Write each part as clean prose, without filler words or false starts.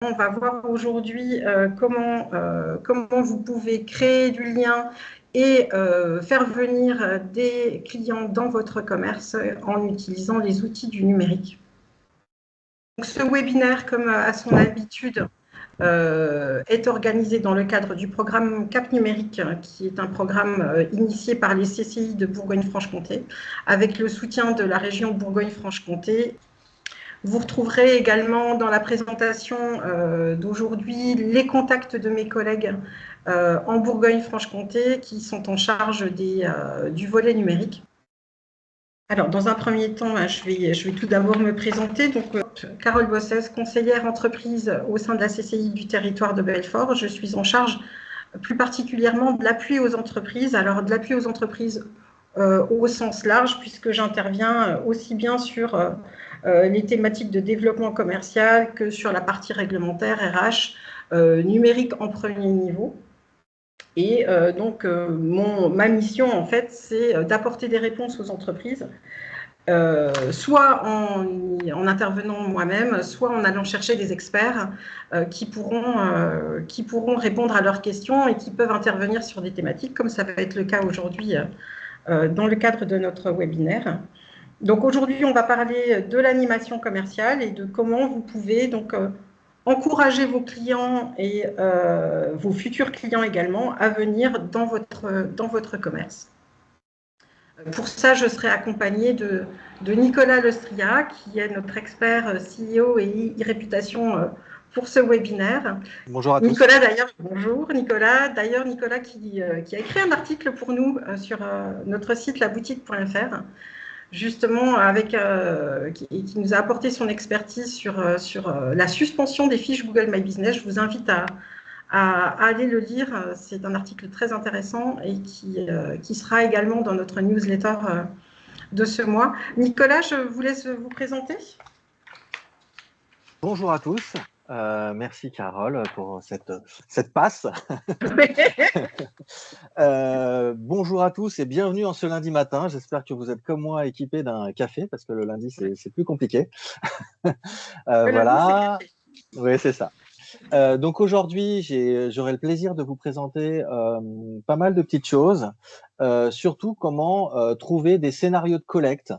On va voir aujourd'hui comment vous pouvez créer du lien et faire venir des clients dans votre commerce en utilisant les outils du numérique. Donc, ce webinaire, comme à son habitude, est organisé dans le cadre du programme Cap Numérique, qui est un programme initié par les CCI de Bourgogne-Franche-Comté, avec le soutien de la région Bourgogne-Franche-Comté. Vous retrouverez également dans la présentation d'aujourd'hui les contacts de mes collègues en Bourgogne-Franche-Comté qui sont en charge du volet numérique. Alors, dans un premier temps, je vais tout d'abord me présenter. Donc, Carole Bossès, conseillère entreprise au sein de la CCI du territoire de Belfort. Je suis en charge plus particulièrement de l'appui aux entreprises. Alors, de l'appui aux entreprises au sens large, puisque j'interviens aussi bien sur les thématiques de développement commercial que sur la partie réglementaire, RH, numérique en premier niveau. Et donc, ma mission, en fait, c'est d'apporter des réponses aux entreprises, soit en intervenant moi-même, soit en allant chercher des experts qui pourront répondre à leurs questions et qui peuvent intervenir sur des thématiques, comme ça va être le cas aujourd'hui dans le cadre de notre webinaire. Donc aujourd'hui, on va parler de l'animation commerciale et de comment vous pouvez donc encourager vos clients et vos futurs clients également à venir dans votre commerce. Pour ça, je serai accompagnée de Nicolas Lestria, qui est notre expert CEO et e-réputation pour ce webinaire. Bonjour à tous. Nicolas, d'ailleurs, bonjour Nicolas. D'ailleurs, Nicolas qui a écrit un article pour nous sur notre site laboutique.fr, justement, qui nous a apporté son expertise sur la suspension des fiches Google My Business. Je vous invite à aller le lire. C'est un article très intéressant et qui sera également dans notre newsletter de ce mois. Nicolas, je vous laisse vous présenter. Bonjour à tous. Merci Carole pour cette passe. Bonjour à tous et bienvenue en ce lundi matin. J'espère que vous êtes comme moi équipés d'un café parce que le lundi c'est plus compliqué. Voilà. Oui, c'est ça. Donc aujourd'hui, j'aurai le plaisir de vous présenter pas mal de petites choses, surtout comment trouver des scénarios de collecte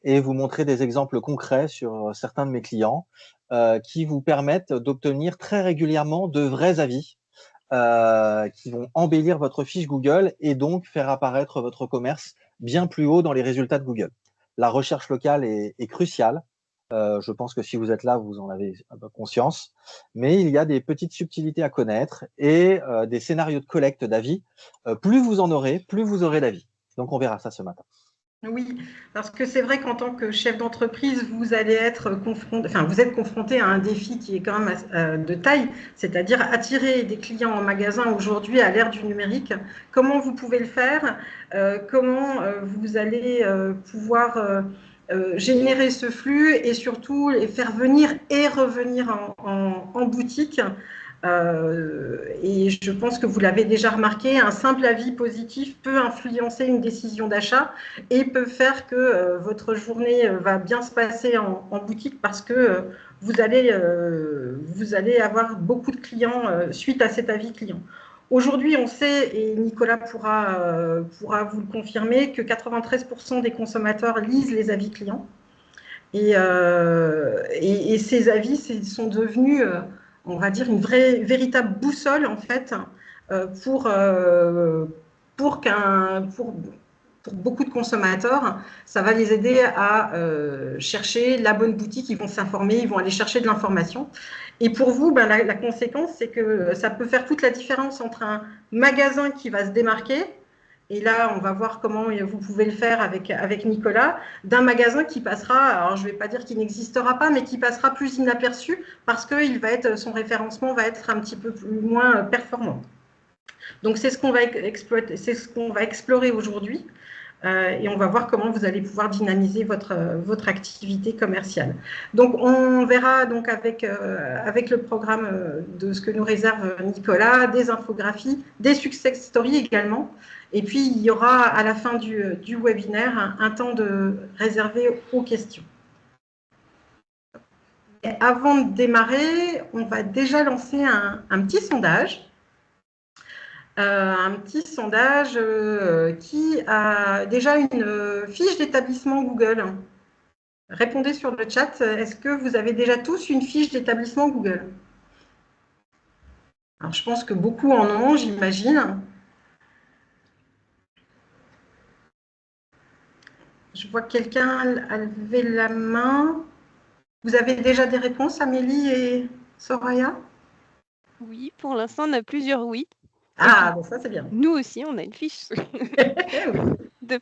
et vous montrer des exemples concrets sur certains de mes clients qui vous permettent d'obtenir très régulièrement de vrais avis qui vont embellir votre fiche Google et donc faire apparaître votre commerce bien plus haut dans les résultats de Google. La recherche locale est cruciale. Je pense que si vous êtes là, vous en avez conscience. Mais il y a des petites subtilités à connaître et des scénarios de collecte d'avis. Plus vous en aurez, plus vous aurez d'avis. Donc, on verra ça ce matin. Oui, parce que c'est vrai qu'en tant que chef d'entreprise, vous allez être vous êtes confronté à un défi qui est quand même de taille, c'est-à-dire attirer des clients en magasin aujourd'hui à l'ère du numérique. Comment vous pouvez le faire? Comment vous allez pouvoir générer ce flux et surtout les faire venir et revenir en boutique? Et je pense que vous l'avez déjà remarqué, un simple avis positif peut influencer une décision d'achat et peut faire que votre journée va bien se passer en boutique parce que vous allez avoir beaucoup de clients suite à cet avis client. Aujourd'hui, on sait, et Nicolas pourra vous le confirmer, que 93% des consommateurs lisent les avis clients. Et ces avis sont devenus, on va dire, une véritable boussole, en fait, pour beaucoup de consommateurs. Ça va les aider à chercher la bonne boutique, ils vont s'informer, ils vont aller chercher de l'information. Et pour vous, la conséquence, c'est que ça peut faire toute la différence entre un magasin qui va se démarquer, et là, on va voir comment vous pouvez le faire avec Nicolas, d'un magasin qui passera, alors je ne vais pas dire qu'il n'existera pas, mais qui passera plus inaperçu parce que son référencement va être un petit peu moins performant. Donc, c'est ce qu'on va exploiter, c'est ce qu'on va explorer aujourd'hui. Et on va voir comment vous allez pouvoir dynamiser votre activité commerciale. Donc, on verra donc avec le programme de ce que nous réserve Nicolas, des infographies, des success stories également. Et puis, il y aura à la fin du webinaire un temps réservé aux questions. avant de démarrer, on va déjà lancer un petit sondage. Un petit sondage qui a déjà une fiche d'établissement Google. Répondez sur le chat, est-ce que vous avez déjà tous une fiche d'établissement Google? Alors, je pense que beaucoup en ont, j'imagine. Je vois quelqu'un a levé la main. Vous avez déjà des réponses, Amélie et Soraya? Oui, pour l'instant, on a plusieurs oui. Ah, bon, ça c'est bien. Nous aussi, on a une fiche. Oui.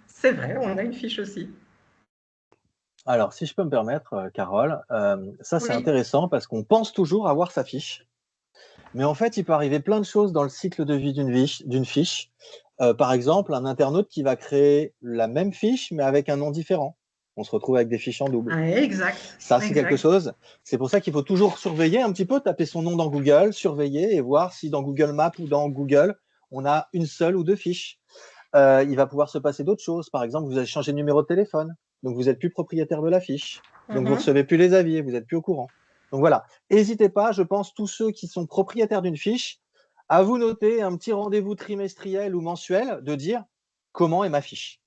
C'est vrai, on a une fiche aussi. Alors, si je peux me permettre, Carole, ça c'est Oui. intéressant parce qu'on pense toujours avoir sa fiche. Mais en fait, il peut arriver plein de choses dans le cycle de vie d'une fiche. Par exemple, un internaute qui va créer la même fiche, mais avec un nom différent. On se retrouve avec des fiches en double. Ah, exact. Ça, c'est quelque chose. C'est pour ça qu'il faut toujours surveiller un petit peu, taper son nom dans Google, surveiller et voir si dans Google Maps ou dans Google, on a une seule ou deux fiches. Il va pouvoir se passer d'autres choses. Par exemple, vous avez changé de numéro de téléphone, donc vous n'êtes plus propriétaire de la fiche. Donc vous recevez plus les avis, vous n'êtes plus au courant. Donc voilà, n'hésitez pas, je pense, tous ceux qui sont propriétaires d'une fiche, à vous noter un petit rendez-vous trimestriel ou mensuel de dire comment est ma fiche.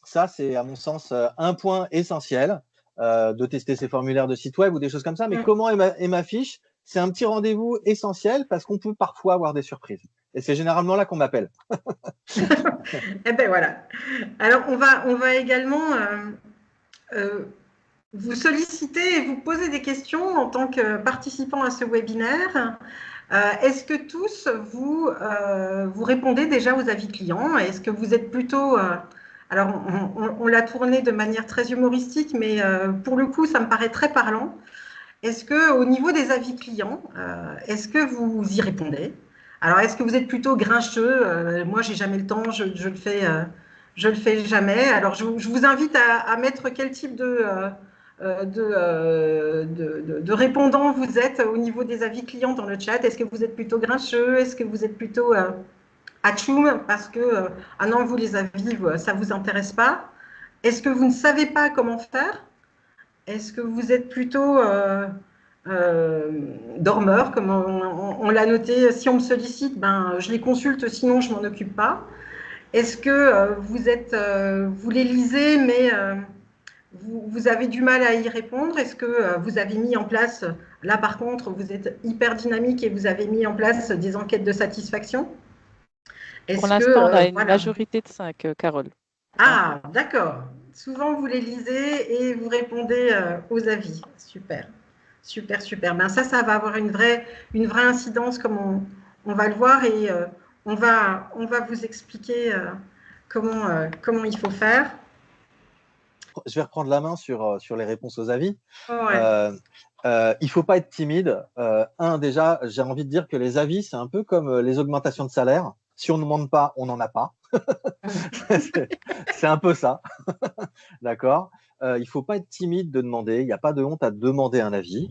Ça, c'est à mon sens un point essentiel de tester ces formulaires de site web ou des choses comme ça. Mais comment est ma fiche? C'est un petit rendez-vous essentiel parce qu'on peut parfois avoir des surprises. Et c'est généralement là qu'on m'appelle. Eh bien voilà. Alors on va également vous solliciter et vous poser des questions en tant que participant à ce webinaire. Est-ce que tous vous répondez déjà aux avis clients? Est-ce que vous êtes plutôt alors on l'a tourné de manière très humoristique, mais pour le coup ça me paraît très parlant. Est-ce que au niveau des avis clients, est-ce que vous y répondez? Alors est-ce que vous êtes plutôt grincheux? Moi j'ai jamais le temps, je le fais jamais. Alors je vous invite à mettre quel type de répondant vous êtes au niveau des avis clients dans le chat. Est-ce que vous êtes plutôt grincheux? Est-ce que vous êtes plutôt atchoum parce que ah non, vous les avis, ça vous intéresse pas? Est-ce que vous ne savez pas comment faire? Est-ce que vous êtes plutôt dormeur, comme on l'a noté? Si on me sollicite, ben, je les consulte, sinon je ne m'en occupe pas. Est-ce que vous les lisez, mais vous avez du mal à y répondre? Est-ce que vous avez mis en place, là par contre, vous êtes hyper dynamique et vous avez mis en place des enquêtes de satisfaction? Pour l'instant, on a une majorité de 5, Carole. Ah, d'accord. Souvent, vous les lisez et vous répondez aux avis. Super, super, super. Ben, ça va avoir une vraie incidence, comme on va le voir, et on va vous expliquer comment il faut faire. Je vais reprendre la main sur les réponses aux avis. Ouais. Il ne faut pas être timide. Déjà, j'ai envie de dire que les avis, c'est un peu comme les augmentations de salaire. Si on ne demande pas, on n'en a pas. C'est un peu ça. D'accord. Il ne faut pas être timide de demander. Il n'y a pas de honte à demander un avis.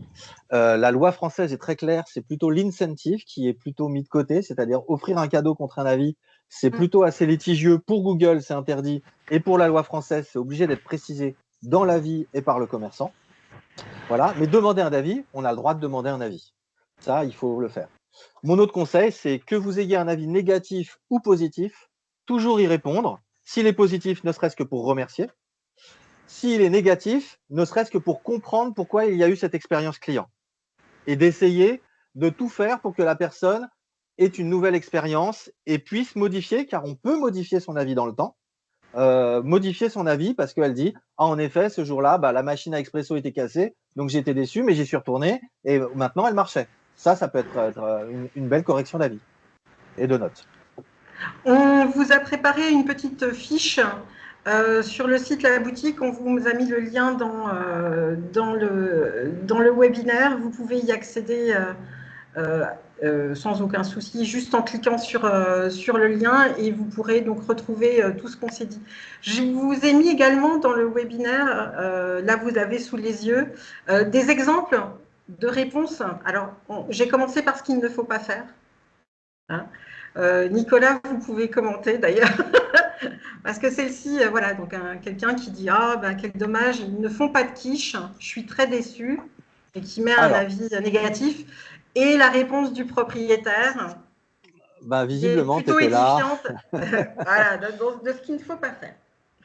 La loi française est très claire. C'est plutôt l'incentive qui est plutôt mis de côté, c'est-à-dire offrir un cadeau contre un avis. C'est plutôt assez litigieux. Pour Google, c'est interdit. Et pour la loi française, c'est obligé d'être précisé dans l'avis et par le commerçant. Voilà. Mais demander un avis, on a le droit de demander un avis. Ça, il faut le faire. Mon autre conseil, c'est que vous ayez un avis négatif ou positif, toujours y répondre. S'il est positif, ne serait-ce que pour remercier. S'il est négatif, ne serait-ce que pour comprendre pourquoi il y a eu cette expérience client. Et d'essayer de tout faire pour que la personne ait une nouvelle expérience et puisse modifier, car on peut modifier son avis dans le temps. Modifier son avis parce qu'elle dit ah, en effet, ce jour-là, la machine à expresso était cassée, donc j'étais déçu, mais j'y suis retourné et maintenant elle marchait. Ça peut être une belle correction d'avis et de notes. On vous a préparé une petite fiche sur le site La Boutique. On vous a mis le lien dans le webinaire. Vous pouvez y accéder sans aucun souci, juste en cliquant sur le lien, et vous pourrez donc retrouver tout ce qu'on s'est dit. Je vous ai mis également dans le webinaire, là vous avez sous les yeux, des exemples de réponses. Alors, j'ai commencé par ce qu'il ne faut pas faire. Hein. Nicolas, vous pouvez commenter d'ailleurs, parce que celle-ci, voilà, donc quelqu'un qui dit ah ben quel dommage, ils ne font pas de quiche, je suis très déçue. et qui met un avis négatif, et la réponse du propriétaire visiblement, qui est plutôt édifiante voilà, de ce qu'il ne faut pas faire.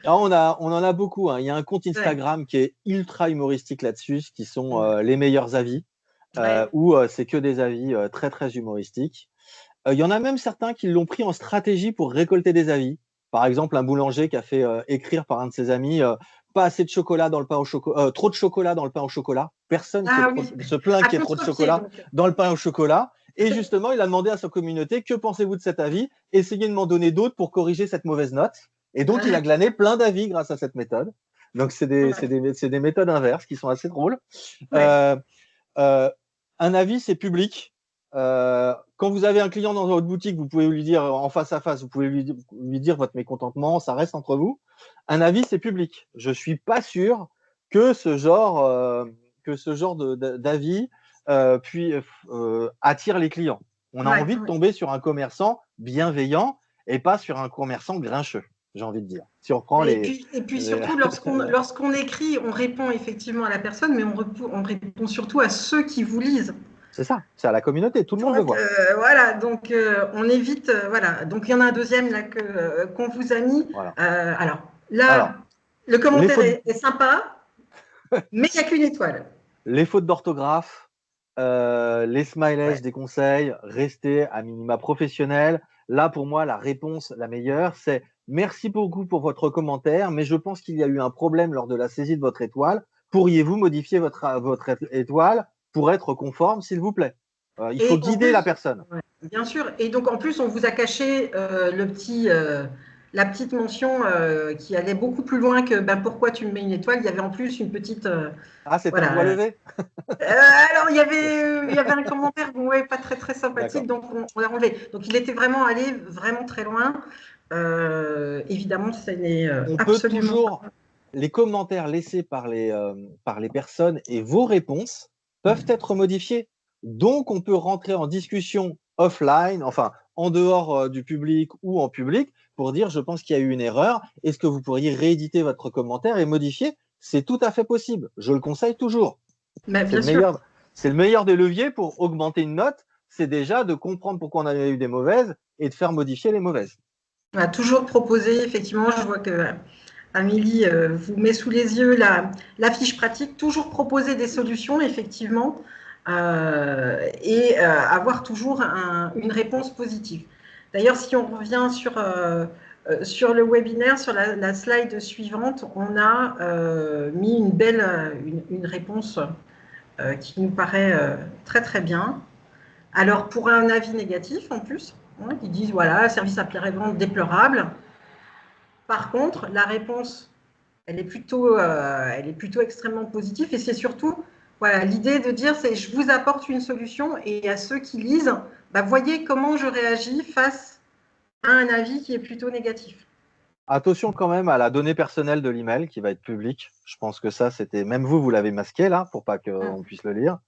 Alors, on en a beaucoup. Hein. Il y a un compte Instagram qui est ultra humoristique là-dessus, qui sont les meilleurs avis, où c'est que des avis très, très humoristiques. Il y en a même certains qui l'ont pris en stratégie pour récolter des avis. Par exemple, un boulanger qui a fait écrire par un de ses amis pas assez de chocolat dans le pain au chocolat, trop de chocolat dans le pain au chocolat. Personne se plaint qu'il y ait trop de chocolat dans le pain au chocolat. Et justement, il a demandé à sa communauté, que pensez-vous de cet avis? Essayez de m'en donner d'autres pour corriger cette mauvaise note. Et donc, il a glané plein d'avis grâce à cette méthode. Donc, c'est des méthodes inverses qui sont assez drôles. Un avis, c'est public. Quand vous avez un client dans votre boutique, vous pouvez lui dire en face à face, vous pouvez lui dire votre mécontentement, ça reste entre vous. Un avis, c'est public. Je suis pas sûr que ce genre d'avis attire les clients. On a envie de tomber sur un commerçant bienveillant et pas sur un commerçant grincheux, j'ai envie de dire. Si on reprend et puis surtout, lorsqu'on écrit, on répond effectivement à la personne, mais on répond surtout à ceux qui vous lisent. C'est ça, c'est à la communauté, tout le monde le voit. Voilà, donc on évite, voilà. Donc il y en a un deuxième là qu'on vous a mis. Voilà. Alors là, le commentaire est sympa, mais il n'y a qu'une étoile. Les fautes d'orthographe, les smileys des conseils, restez à minima professionnel. Là, pour moi, la réponse la meilleure, c'est merci beaucoup pour votre commentaire, mais je pense qu'il y a eu un problème lors de la saisie de votre étoile. Pourriez-vous modifier votre étoile pour être conforme, s'il vous plaît? Il faut guider la personne. Ouais, bien sûr. Et donc, en plus, on vous a caché la petite mention qui allait beaucoup plus loin que pourquoi tu me mets une étoile. Il y avait en plus une petite… c'était un doigt levé. Alors, il y avait un commentaire pas très, très sympathique, donc on l'a enlevé. Donc, il était vraiment allé vraiment très loin. Évidemment, ça n'est absolument… peut toujours… Les commentaires laissés par les personnes et vos réponses peuvent être modifiés. Donc, on peut rentrer en discussion offline, enfin, en dehors du public ou en public, pour dire, je pense qu'il y a eu une erreur. Est-ce que vous pourriez rééditer votre commentaire et modifier? C'est tout à fait possible. Je le conseille toujours. C'est le meilleur des leviers pour augmenter une note. C'est déjà de comprendre pourquoi on avait eu des mauvaises et de faire modifier les mauvaises. On va toujours proposer, effectivement, je vois que… Amélie vous met sous les yeux la fiche pratique, toujours proposer des solutions, effectivement, et avoir toujours une réponse positive. D'ailleurs, si on revient sur le webinaire, sur la slide suivante, on a mis une réponse qui nous paraît très, très bien. Alors, pour un avis négatif, en plus, qui disent, voilà, service après-vente déplorable. Par contre, la réponse, elle est plutôt extrêmement positive, et c'est surtout l'idée de dire, c'est je vous apporte une solution, et à ceux qui lisent, voyez comment je réagis face à un avis qui est plutôt négatif. Attention quand même à la donnée personnelle de l'email qui va être publique. Je pense que ça, même vous l'avez masqué là pour pas qu'on puisse le lire.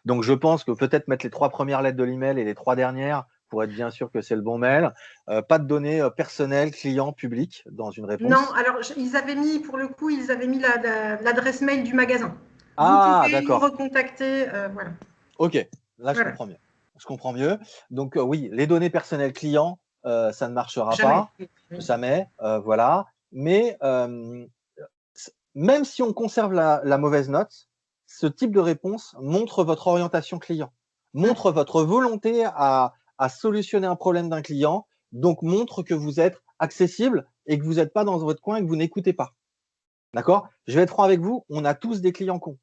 Donc je pense que peut-être mettre les 3 premières lettres de l'email et les 3 dernières pour être bien sûr que c'est le bon mail. Pas de données personnelles, clients, publics dans une réponse. Non, alors ils avaient mis l'adresse mail du magasin. Ah, vous pouvez nous recontacter, voilà. Ok, là je comprends mieux. Je comprends mieux. Donc oui, les données personnelles clients, ça ne marchera pas. Jamais, voilà. Mais même si on conserve la mauvaise note, ce type de réponse montre votre orientation client, montre votre volonté à solutionner un problème d'un client, donc montre que vous êtes accessible et que vous n'êtes pas dans votre coin et que vous n'écoutez pas. D'accord? Je vais être franc avec vous, on a tous des clients cons.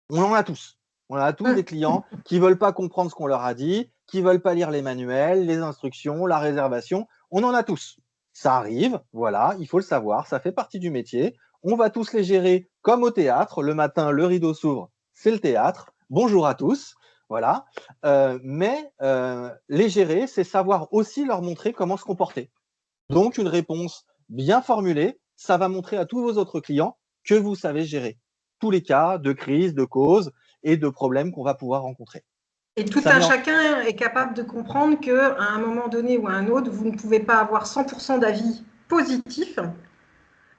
On en a tous. On a tous des clients qui ne veulent pas comprendre ce qu'on leur a dit, qui ne veulent pas lire les manuels, les instructions, la réservation. On en a tous. Ça arrive, voilà, il faut le savoir, ça fait partie du métier. On va tous les gérer comme au théâtre. Le matin, le rideau s'ouvre, c'est le théâtre. Bonjour à tous. Voilà. Mais les gérer, c'est savoir aussi leur montrer comment se comporter. Donc, une réponse bien formulée, ça va montrer à tous vos autres clients que vous savez gérer tous les cas de crise, de cause et de problèmes qu'on va pouvoir rencontrer. Et tout un chacun est capable de comprendre qu'à un moment donné ou à un autre, vous ne pouvez pas avoir 100% d'avis positifs.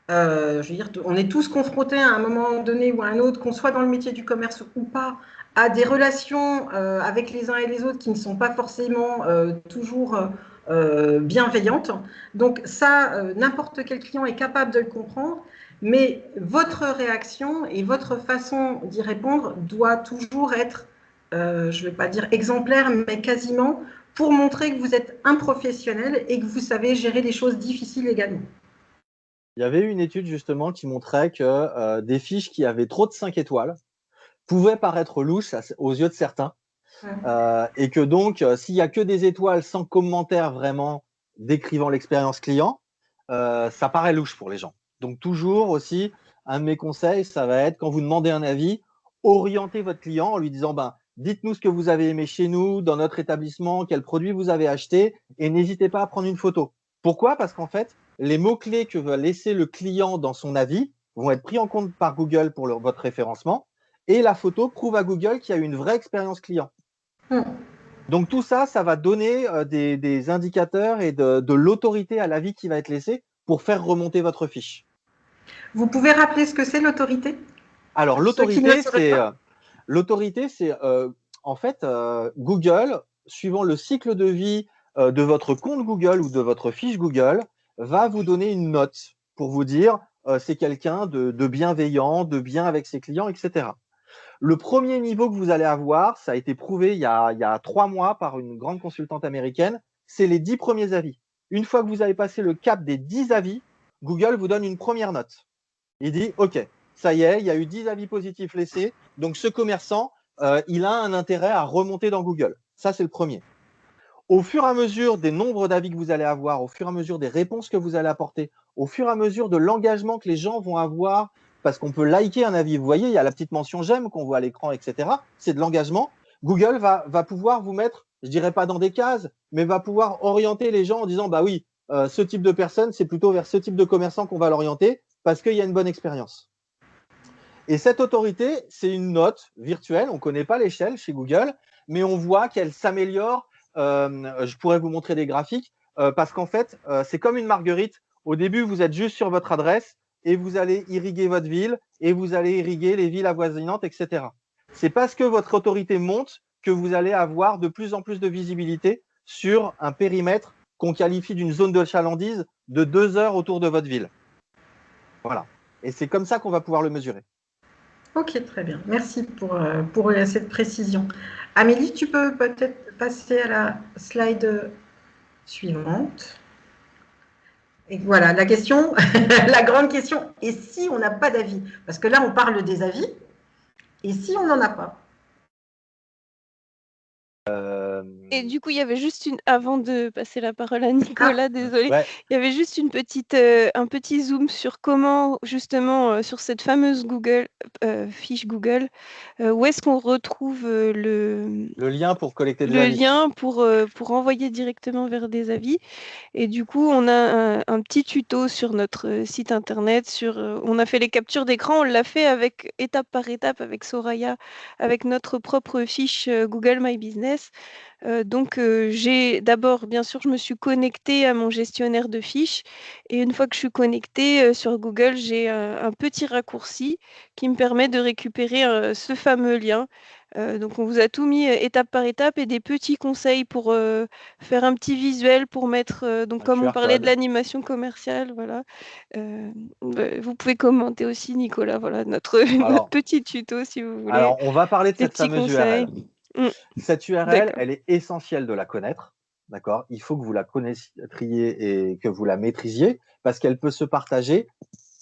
Je veux dire, on est tous confrontés à un moment donné ou à un autre, qu'on soit dans le métier du commerce ou pas, à des relations avec les uns et les autres qui ne sont pas forcément toujours bienveillantes. Donc ça, n'importe quel client est capable de le comprendre, mais votre réaction et votre façon d'y répondre doit toujours être, je ne vais pas dire exemplaire, mais quasiment, pour montrer que vous êtes un professionnel et que vous savez gérer les choses difficiles également. Il y avait une étude justement qui montrait que des fiches qui avaient trop de 5 étoiles pouvaient paraître louches aux yeux de certains. Et que donc, s'il n'y a que des étoiles sans commentaire vraiment décrivant l'expérience client, ça paraît louche pour les gens. Donc, toujours aussi, un de mes conseils, ça va être quand vous demandez un avis, orientez votre client en lui disant dites-nous ce que vous avez aimé chez nous, dans notre établissement, quel produit vous avez acheté, et n'hésitez pas à prendre une photo. Pourquoi? Parce qu'en fait, les mots-clés que va laisser le client dans son avis vont être pris en compte par Google pour votre référencement, et la photo prouve à Google qu'il y a eu une vraie expérience client. Donc tout ça, ça va donner des indicateurs et de l'autorité à l'avis qui va être laissé pour faire remonter votre fiche. Vous pouvez rappeler ce que c'est l'autorité? Alors l'autorité, c'est en fait Google, suivant le cycle de vie de votre compte Google ou de votre fiche Google, va vous donner une note pour vous dire c'est quelqu'un de bienveillant, de bien avec ses clients, etc. Le premier niveau que vous allez avoir, ça a été prouvé il y a 3 mois par une grande consultante américaine, c'est les 10 premiers avis. Une fois que vous avez passé le cap des 10 avis, Google vous donne une première note. Il dit, OK, ça y est, il y a eu 10 avis positifs laissés, donc ce commerçant, il a un intérêt à remonter dans Google. Ça, c'est le premier. Au fur et à mesure des nombres d'avis que vous allez avoir, au fur et à mesure des réponses que vous allez apporter, au fur et à mesure de l'engagement que les gens vont avoir, parce qu'on peut liker un avis. Vous voyez, il y a la petite mention j'aime qu'on voit à l'écran, etc. C'est de l'engagement. Google va pouvoir vous mettre, je dirais pas dans des cases, mais va pouvoir orienter les gens en disant, oui, ce type de personne, c'est plutôt vers ce type de commerçant qu'on va l'orienter parce qu'il y a une bonne expérience. Et cette autorité, c'est une note virtuelle. On ne connaît pas l'échelle chez Google, mais on voit qu'elle s'améliore. Je pourrais vous montrer des graphiques parce qu'en fait, c'est comme une marguerite. Au début, vous êtes juste sur votre adresse et vous allez irriguer votre ville et vous allez irriguer les villes avoisinantes, etc. C'est parce que votre autorité monte que vous allez avoir de plus en plus de visibilité sur un périmètre qu'on qualifie d'une zone de chalandise de 2 heures autour de votre ville. Voilà. Et c'est comme ça qu'on va pouvoir le mesurer. Ok, très bien. Merci pour cette précision. Amélie, tu peux peut-être passer à la slide suivante. Et voilà, la question, la grande question, et si on n'a pas d'avis? Parce que là, on parle des avis, et si on n'en a pas? Et du coup, il y avait juste avant de passer la parole à Nicolas, désolé, ouais. Il y avait juste un petit zoom sur comment, justement, sur cette fameuse fiche Google, où est-ce qu'on retrouve le lien pour collecter des avis. Le lien pour envoyer directement vers des avis. Et du coup, on a un petit tuto sur notre site internet. On a fait les captures d'écran, on l'a fait étape par étape avec Soraya, avec notre propre fiche Google My Business. D'abord, bien sûr, je me suis connectée à mon gestionnaire de fiches. Et une fois que je suis connectée sur Google, j'ai un petit raccourci qui me permet de récupérer ce fameux lien. Donc, on vous a tout mis étape par étape et des petits conseils pour faire un petit visuel pour mettre, donc comme on parlait de l'animation commerciale, voilà. Vous pouvez commenter aussi, Nicolas, voilà, notre petit tuto si vous voulez. Alors, on va parler de Des cette petits fameuse conseils. URL. Cette URL, elle est essentielle de la connaître. D'accord? Il faut que vous la connaissiez et que vous la maîtrisiez parce qu'elle peut se partager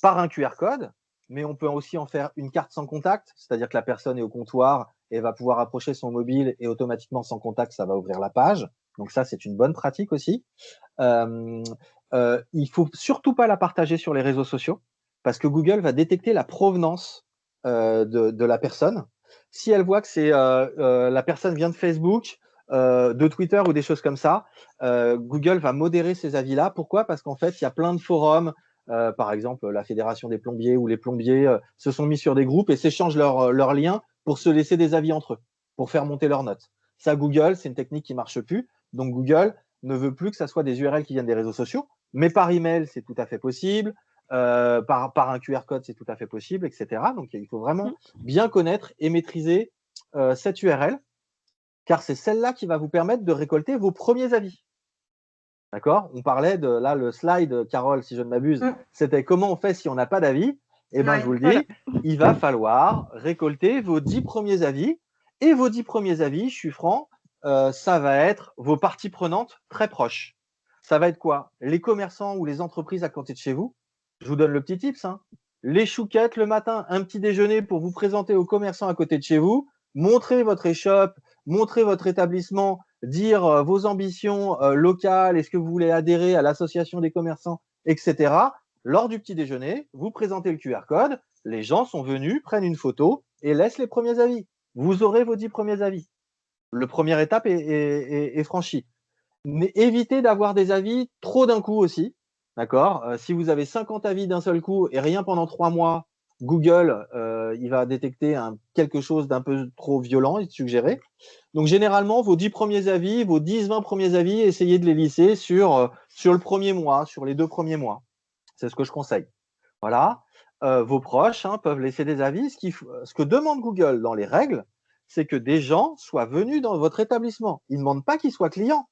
par un QR code, mais on peut aussi en faire une carte sans contact, c'est-à-dire que la personne est au comptoir et va pouvoir approcher son mobile et automatiquement sans contact, ça va ouvrir la page. Donc ça, c'est une bonne pratique aussi. Il faut surtout pas la partager sur les réseaux sociaux parce que Google va détecter la provenance de la personne. Si elle voit que la personne vient de Facebook, de Twitter ou des choses comme ça, Google va modérer ces avis-là. Pourquoi? Parce qu'en fait, il y a plein de forums, par exemple la Fédération des plombiers ou les plombiers se sont mis sur des groupes et s'échangent leurs liens pour se laisser des avis entre eux, pour faire monter leurs notes. Ça, Google, c'est une technique qui marche plus. Donc, Google ne veut plus que ça soit des URL qui viennent des réseaux sociaux, mais par email, c'est tout à fait possible. Par un QR code, c'est tout à fait possible, etc. Donc, il faut vraiment bien connaître et maîtriser cette URL, car c'est celle-là qui va vous permettre de récolter vos premiers avis. D'accord? On parlait de, là, le slide, Carole, si je ne m'abuse, c'était comment on fait si on n'a pas d'avis. Eh bien, je vous le dis, il va falloir récolter vos 10 premiers avis. Et vos 10 premiers avis, je suis franc, ça va être vos parties prenantes très proches. Ça va être quoi? Les commerçants ou les entreprises à côté de chez vous. Je vous donne le petit tips, hein. Les chouquettes le matin, un petit déjeuner pour vous présenter aux commerçants à côté de chez vous, montrer votre échoppe, montrer votre établissement, dire vos ambitions locales, est-ce que vous voulez adhérer à l'association des commerçants, etc. Lors du petit déjeuner, vous présentez le QR code, les gens sont venus, prennent une photo et laissent les premiers avis. Vous aurez vos 10 premiers avis. La première étape est franchie. Mais évitez d'avoir des avis trop d'un coup aussi. D'accord? Si vous avez 50 avis d'un seul coup et rien pendant 3 mois, Google, il va détecter quelque chose d'un peu trop violent et suggérer. Donc, généralement, vos 10 premiers avis, vos 10-20 premiers avis, essayez de les lisser sur le premier mois, sur les 2 premiers mois. C'est ce que je conseille. Voilà. Vos proches peuvent laisser des avis. Ce que demande Google dans les règles, c'est que des gens soient venus dans votre établissement. Ils ne demandent pas qu'ils soient clients.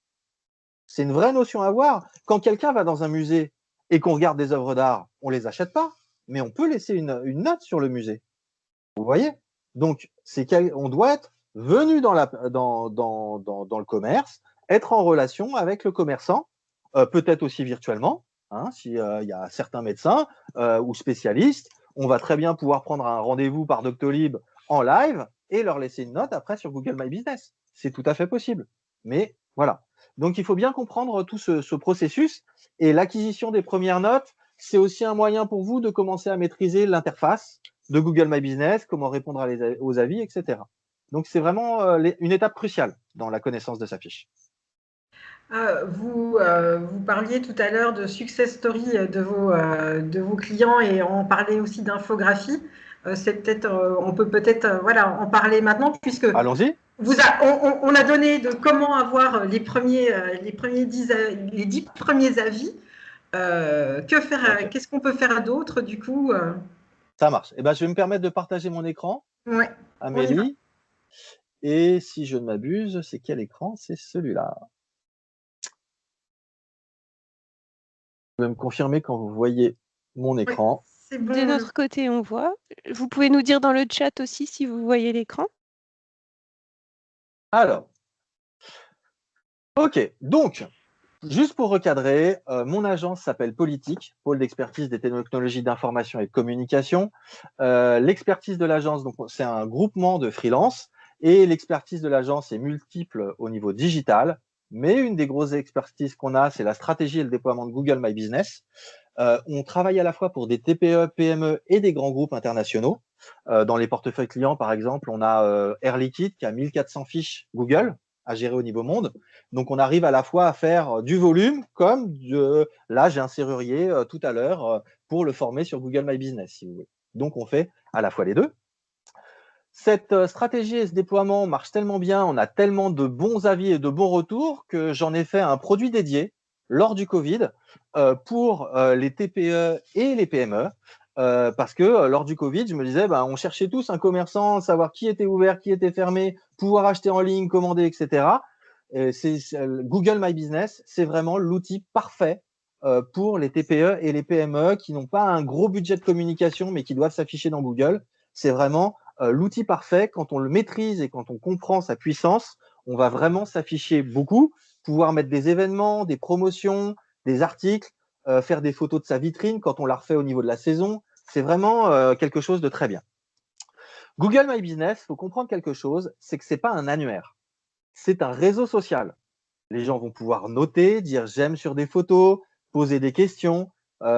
C'est une vraie notion à avoir. Quand quelqu'un va dans un musée et qu'on regarde des œuvres d'art, on ne les achète pas, mais on peut laisser une note sur le musée. Vous voyez? Donc, on doit être venu dans le commerce, être en relation avec le commerçant, peut-être aussi virtuellement, s'il y a certains médecins ou spécialistes. On va très bien pouvoir prendre un rendez-vous par Doctolib en live et leur laisser une note après sur Google My Business. C'est tout à fait possible. Mais voilà. Donc, il faut bien comprendre tout ce processus. Et l'acquisition des premières notes, c'est aussi un moyen pour vous de commencer à maîtriser l'interface de Google My Business, comment répondre aux avis, etc. Donc, c'est vraiment une étape cruciale dans la connaissance de sa fiche. Vous parliez tout à l'heure de success story de vos clients et on parlait aussi d'infographie. On peut peut-être en parler maintenant puisque allons-y. On a donné de comment avoir les 10 premiers avis. Que faire? Qu'est-ce qu'on peut faire d'autre du coup? Ça marche. Eh ben, je vais me permettre de partager mon écran. Ouais. Amélie. Et si je ne m'abuse, c'est quel écran? C'est celui-là. Vous pouvez me confirmer quand vous voyez mon écran. Oui, bon. De notre côté, on voit. Vous pouvez nous dire dans le chat aussi si vous voyez l'écran. Alors, ok. Donc, juste pour recadrer, mon agence s'appelle Politique, pôle d'expertise des technologies d'information et de communication. L'expertise de l'agence, donc c'est un groupement de freelance et l'expertise de l'agence est multiple au niveau digital. Mais une des grosses expertises qu'on a, c'est la stratégie et le déploiement de Google My Business. On travaille à la fois pour des TPE, PME et des grands groupes internationaux. Dans les portefeuilles clients, par exemple, on a Air Liquide qui a 1400 fiches Google à gérer au niveau monde. Donc, on arrive à la fois à faire du volume comme là, j'ai un serrurier tout à l'heure pour le former sur Google My Business, si vous voulez. Donc, on fait à la fois les deux. Cette stratégie et ce déploiement marchent tellement bien, on a tellement de bons avis et de bons retours que j'en ai fait un produit dédié lors du Covid pour les TPE et les PME. Parce que lors du Covid, je me disais, on cherchait tous un commerçant, savoir qui était ouvert, qui était fermé, pouvoir acheter en ligne, commander, etc. Google My Business, c'est vraiment l'outil parfait pour les TPE et les PME qui n'ont pas un gros budget de communication, mais qui doivent s'afficher dans Google. C'est vraiment l'outil parfait. Quand on le maîtrise et quand on comprend sa puissance, on va vraiment s'afficher beaucoup, pouvoir mettre des événements, des promotions, des articles, faire des photos de sa vitrine quand on la refait au niveau de la saison. C'est vraiment quelque chose de très bien. Google My Business, il faut comprendre quelque chose, c'est que ce n'est pas un annuaire. C'est un réseau social. Les gens vont pouvoir noter, dire j'aime sur des photos, poser des questions.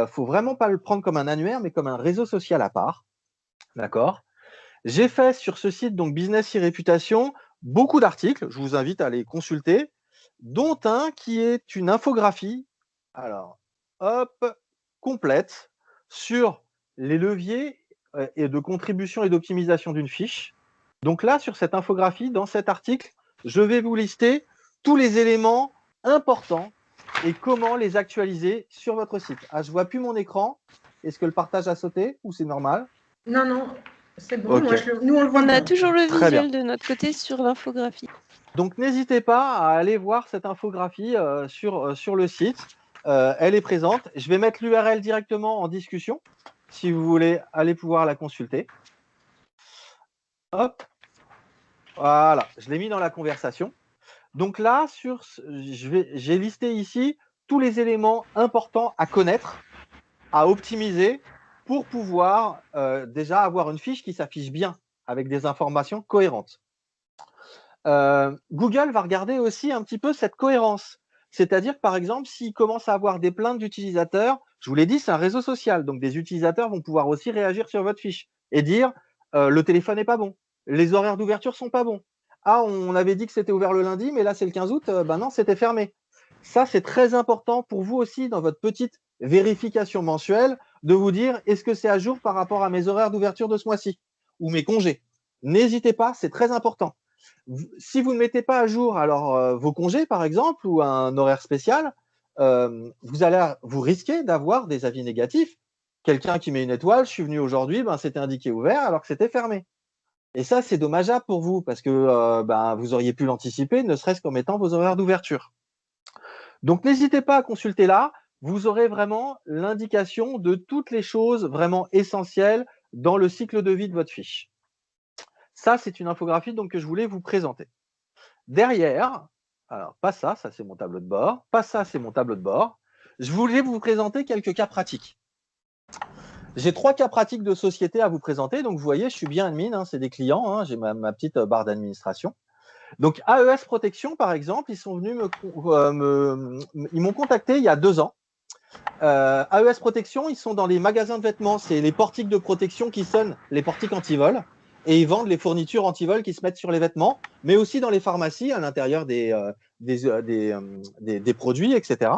Faut vraiment pas le prendre comme un annuaire, mais comme un réseau social à part. D'accord? J'ai fait sur ce site, donc Business et Réputation, beaucoup d'articles. Je vous invite à les consulter, dont un qui est une infographie. Alors, hop, complète sur les leviers et de contribution et d'optimisation d'une fiche. Donc là, sur cette infographie, dans cet article, je vais vous lister tous les éléments importants et comment les actualiser sur votre site. Ah, je ne vois plus mon écran. Est-ce que le partage a sauté ou c'est normal? Non, non. C'est bon, moi, nous on le voit. On a toujours le visuel de notre côté sur l'infographie. Donc n'hésitez pas à aller voir cette infographie sur le site. Elle est présente. Je vais mettre l'URL directement en discussion si vous voulez aller pouvoir la consulter. Hop. Voilà, je l'ai mis dans la conversation. Donc là, j'ai listé ici tous les éléments importants à connaître, à optimiser pour pouvoir déjà avoir une fiche qui s'affiche bien avec des informations cohérentes. Google va regarder aussi un petit peu cette cohérence. C'est-à-dire que, par exemple, s'il commence à avoir des plaintes d'utilisateurs, je vous l'ai dit, c'est un réseau social, donc des utilisateurs vont pouvoir aussi réagir sur votre fiche et dire le téléphone n'est pas bon, les horaires d'ouverture sont pas bons. Ah, on avait dit que c'était ouvert le lundi, mais là c'est le 15 août, ben non, c'était fermé. Ça, c'est très important pour vous aussi dans votre petite vérification mensuelle de vous dire est-ce que c'est à jour par rapport à mes horaires d'ouverture de ce mois-ci ou mes congés. N'hésitez pas, c'est très important. Si vous ne mettez pas à jour alors vos congés par exemple ou un horaire spécial, vous risquez d'avoir des avis négatifs. Quelqu'un qui met une étoile, je suis venu aujourd'hui, ben, c'était indiqué ouvert alors que c'était fermé. Et ça, c'est dommageable pour vous parce que vous auriez pu l'anticiper, ne serait-ce qu'en mettant vos horaires d'ouverture. Donc, n'hésitez pas à consulter là. Vous aurez vraiment l'indication de toutes les choses vraiment essentielles dans le cycle de vie de votre fiche. Ça, c'est une infographie donc, que je voulais vous présenter. Derrière, alors pas ça, ça c'est mon tableau de bord, pas ça, c'est mon tableau de bord. Je voulais vous présenter quelques cas pratiques. J'ai 3 cas pratiques de société à vous présenter. Donc, vous voyez, je suis bien admin, hein, c'est des clients, hein, j'ai ma petite barre d'administration. Donc, AES Protection, par exemple, ils sont venus ils m'ont contacté il y a 2 ans. AES Protection, ils sont dans les magasins de vêtements. C'est les portiques de protection qui sonnent, les portiques anti-vol. Et ils vendent les fournitures anti-vol qui se mettent sur les vêtements, mais aussi dans les pharmacies, à l'intérieur des produits, etc.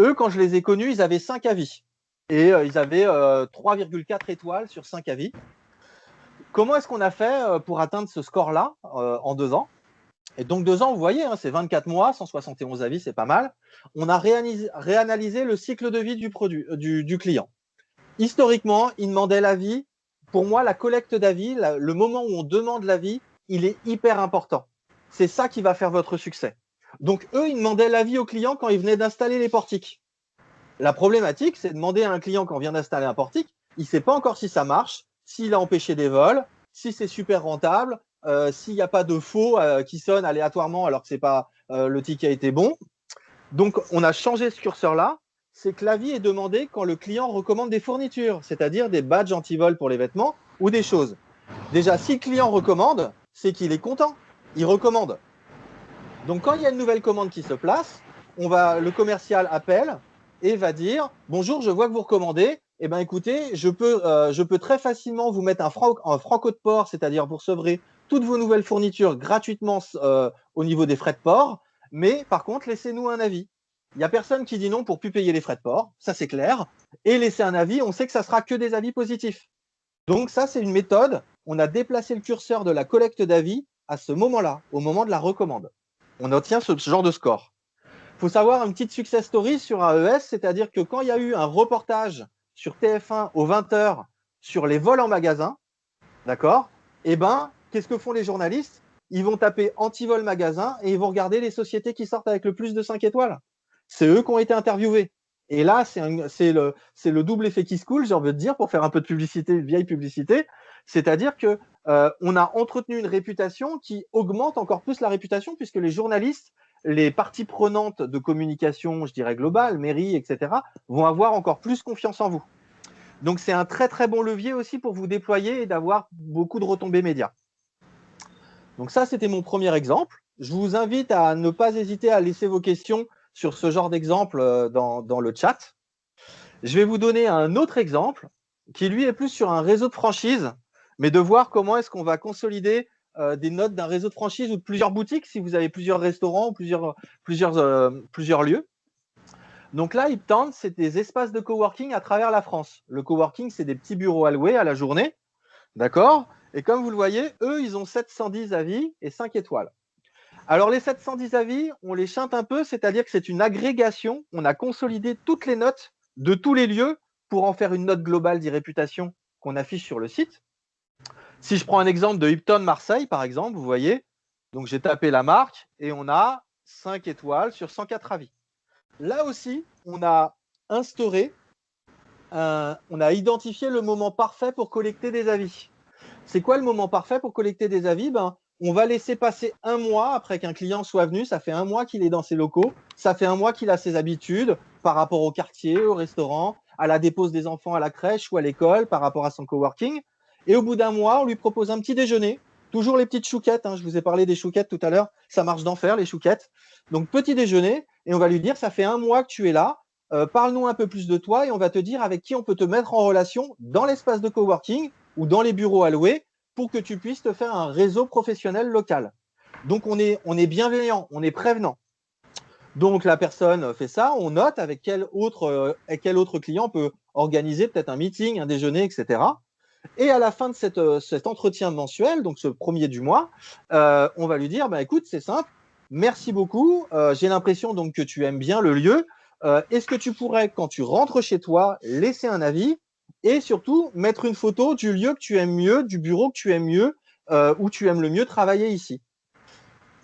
Eux, quand je les ai connus, ils avaient 5 avis. Et ils avaient 3,4 étoiles sur 5 avis. Comment est-ce qu'on a fait pour atteindre ce score-là en 2 ans? Et donc 2 ans, vous voyez, hein, c'est 24 mois, 171 avis, c'est pas mal. On a réanalysé le cycle de vie du client. Historiquement, il demandait l'avis. Pour moi, la collecte d'avis, le moment où on demande l'avis, il est hyper important. C'est ça qui va faire votre succès. Donc eux, ils demandaient l'avis au client quand ils venaient d'installer les portiques. La problématique, c'est de demander à un client quand on vient d'installer un portique, il ne sait pas encore si ça marche, s'il a empêché des vols, si c'est super rentable, s'il n'y a pas de faux qui sonnent aléatoirement alors que c'est pas le ticket a été bon. Donc, on a changé ce curseur-là. C'est que l'avis est demandé quand le client recommande des fournitures, c'est-à-dire des badges anti-vol pour les vêtements ou des choses. Déjà, si le client recommande, c'est qu'il est content. Il recommande. Donc, quand il y a une nouvelle commande qui se place, le commercial appelle et va dire « Bonjour, je vois que vous recommandez. Eh bien, écoutez, je peux très facilement vous mettre un franco de port, c'est-à-dire vous recevrez toutes vos nouvelles fournitures gratuitement au niveau des frais de port. Mais par contre, laissez-nous un avis. Il n'y a personne qui dit non pour plus payer les frais de port, ça c'est clair. Et laisser un avis, on sait que ça sera que des avis positifs. Donc ça, c'est une méthode. On a déplacé le curseur de la collecte d'avis à ce moment-là, au moment de la recommande. On obtient ce genre de score. Il faut savoir une petite success story sur AES, c'est-à-dire que quand il y a eu un reportage sur TF1 aux 20h sur les vols en magasin, d'accord, eh ben, qu'est-ce que font les journalistes? Ils vont taper anti-vol magasin et ils vont regarder les sociétés qui sortent avec le plus de 5 étoiles. C'est eux qui ont été interviewés. Et là, c'est le double effet qui se coule, j'ai envie de dire, pour faire un peu de publicité, de vieille publicité. C'est-à-dire que on a entretenu une réputation qui augmente encore plus la réputation puisque les journalistes, les parties prenantes de communication, je dirais globale, mairie, etc., vont avoir encore plus confiance en vous. Donc, c'est un très, très bon levier aussi pour vous déployer et d'avoir beaucoup de retombées médias. Donc ça, c'était mon premier exemple. Je vous invite à ne pas hésiter à laisser vos questions sur ce genre d'exemple dans le chat. Je vais vous donner un autre exemple qui, lui, est plus sur un réseau de franchise, mais de voir comment est-ce qu'on va consolider des notes d'un réseau de franchise ou de plusieurs boutiques si vous avez plusieurs restaurants ou plusieurs lieux. Donc là, Iptand, c'est des espaces de coworking à travers la France. Le coworking, c'est des petits bureaux alloués à la journée, d'accord? Et comme vous le voyez, eux, ils ont 710 avis et 5 étoiles. Alors, les 710 avis, on les chinte un peu, c'est-à-dire que c'est une agrégation. On a consolidé toutes les notes de tous les lieux pour en faire une note globale d'e-réputation qu'on affiche sur le site. Si je prends un exemple de Hilton Marseille, par exemple, vous voyez, donc j'ai tapé la marque et on a 5 étoiles sur 104 avis. Là aussi, on a instauré, on a identifié le moment parfait pour collecter des avis. C'est quoi le moment parfait pour collecter des avis? On va laisser passer un mois après qu'un client soit venu. Ça fait un mois qu'il est dans ses locaux. Ça fait un mois qu'il a ses habitudes par rapport au quartier, au restaurant, à la dépose des enfants à la crèche ou à l'école, par rapport à son coworking. Et au bout d'un mois, on lui propose un petit déjeuner. Toujours les petites chouquettes. Je vous ai parlé des chouquettes tout à l'heure. Ça marche d'enfer, les chouquettes. Donc, petit déjeuner. Et on va lui dire, ça fait un mois que tu es là. Parle-nous un peu plus de toi et on va te dire avec qui on peut te mettre en relation dans l'espace de coworking ou dans les bureaux alloués pour que tu puisses te faire un réseau professionnel local. Donc, on est bienveillant, on est prévenant. Donc, la personne fait ça, on note avec quel autre client on peut organiser peut-être un meeting, un déjeuner, etc. Et à la fin de cet entretien mensuel, donc ce premier du mois, on va lui dire, écoute, c'est simple, merci beaucoup, j'ai l'impression donc que tu aimes bien le lieu. Est-ce que tu pourrais, quand tu rentres chez toi, laisser un avis et surtout mettre une photo du lieu que tu aimes mieux, du bureau que tu aimes mieux, où tu aimes le mieux travailler ici?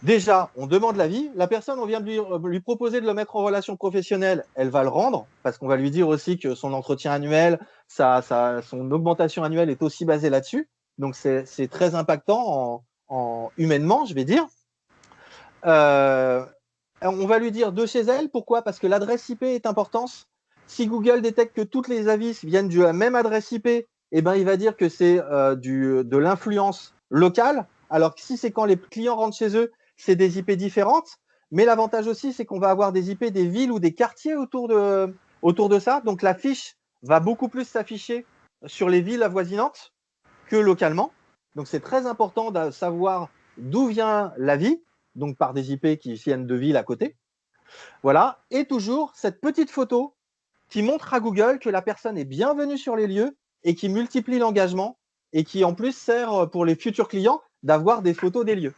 Déjà, on demande l'avis. La personne, on vient de lui proposer de le mettre en relation professionnelle. Elle va le rendre parce qu'on va lui dire aussi que son entretien annuel, son augmentation annuelle est aussi basée là-dessus. Donc, c'est très impactant humainement, je vais dire. On va lui dire de chez elle. Pourquoi? Parce que l'adresse IP est importante. Si Google détecte que toutes les avis viennent de la même adresse IP, il va dire que c'est de l'influence locale. Alors que si c'est quand les clients rentrent chez eux, c'est des IP différentes. Mais l'avantage aussi, c'est qu'on va avoir des IP des villes ou des quartiers autour de ça. Donc, la fiche va beaucoup plus s'afficher sur les villes avoisinantes que localement. Donc, c'est très important de savoir d'où vient l'avis, donc par des IP qui viennent de villes à côté. Voilà. Et toujours cette petite photo qui montre à Google que la personne est bienvenue sur les lieux et qui multiplie l'engagement et qui en plus sert pour les futurs clients d'avoir des photos des lieux.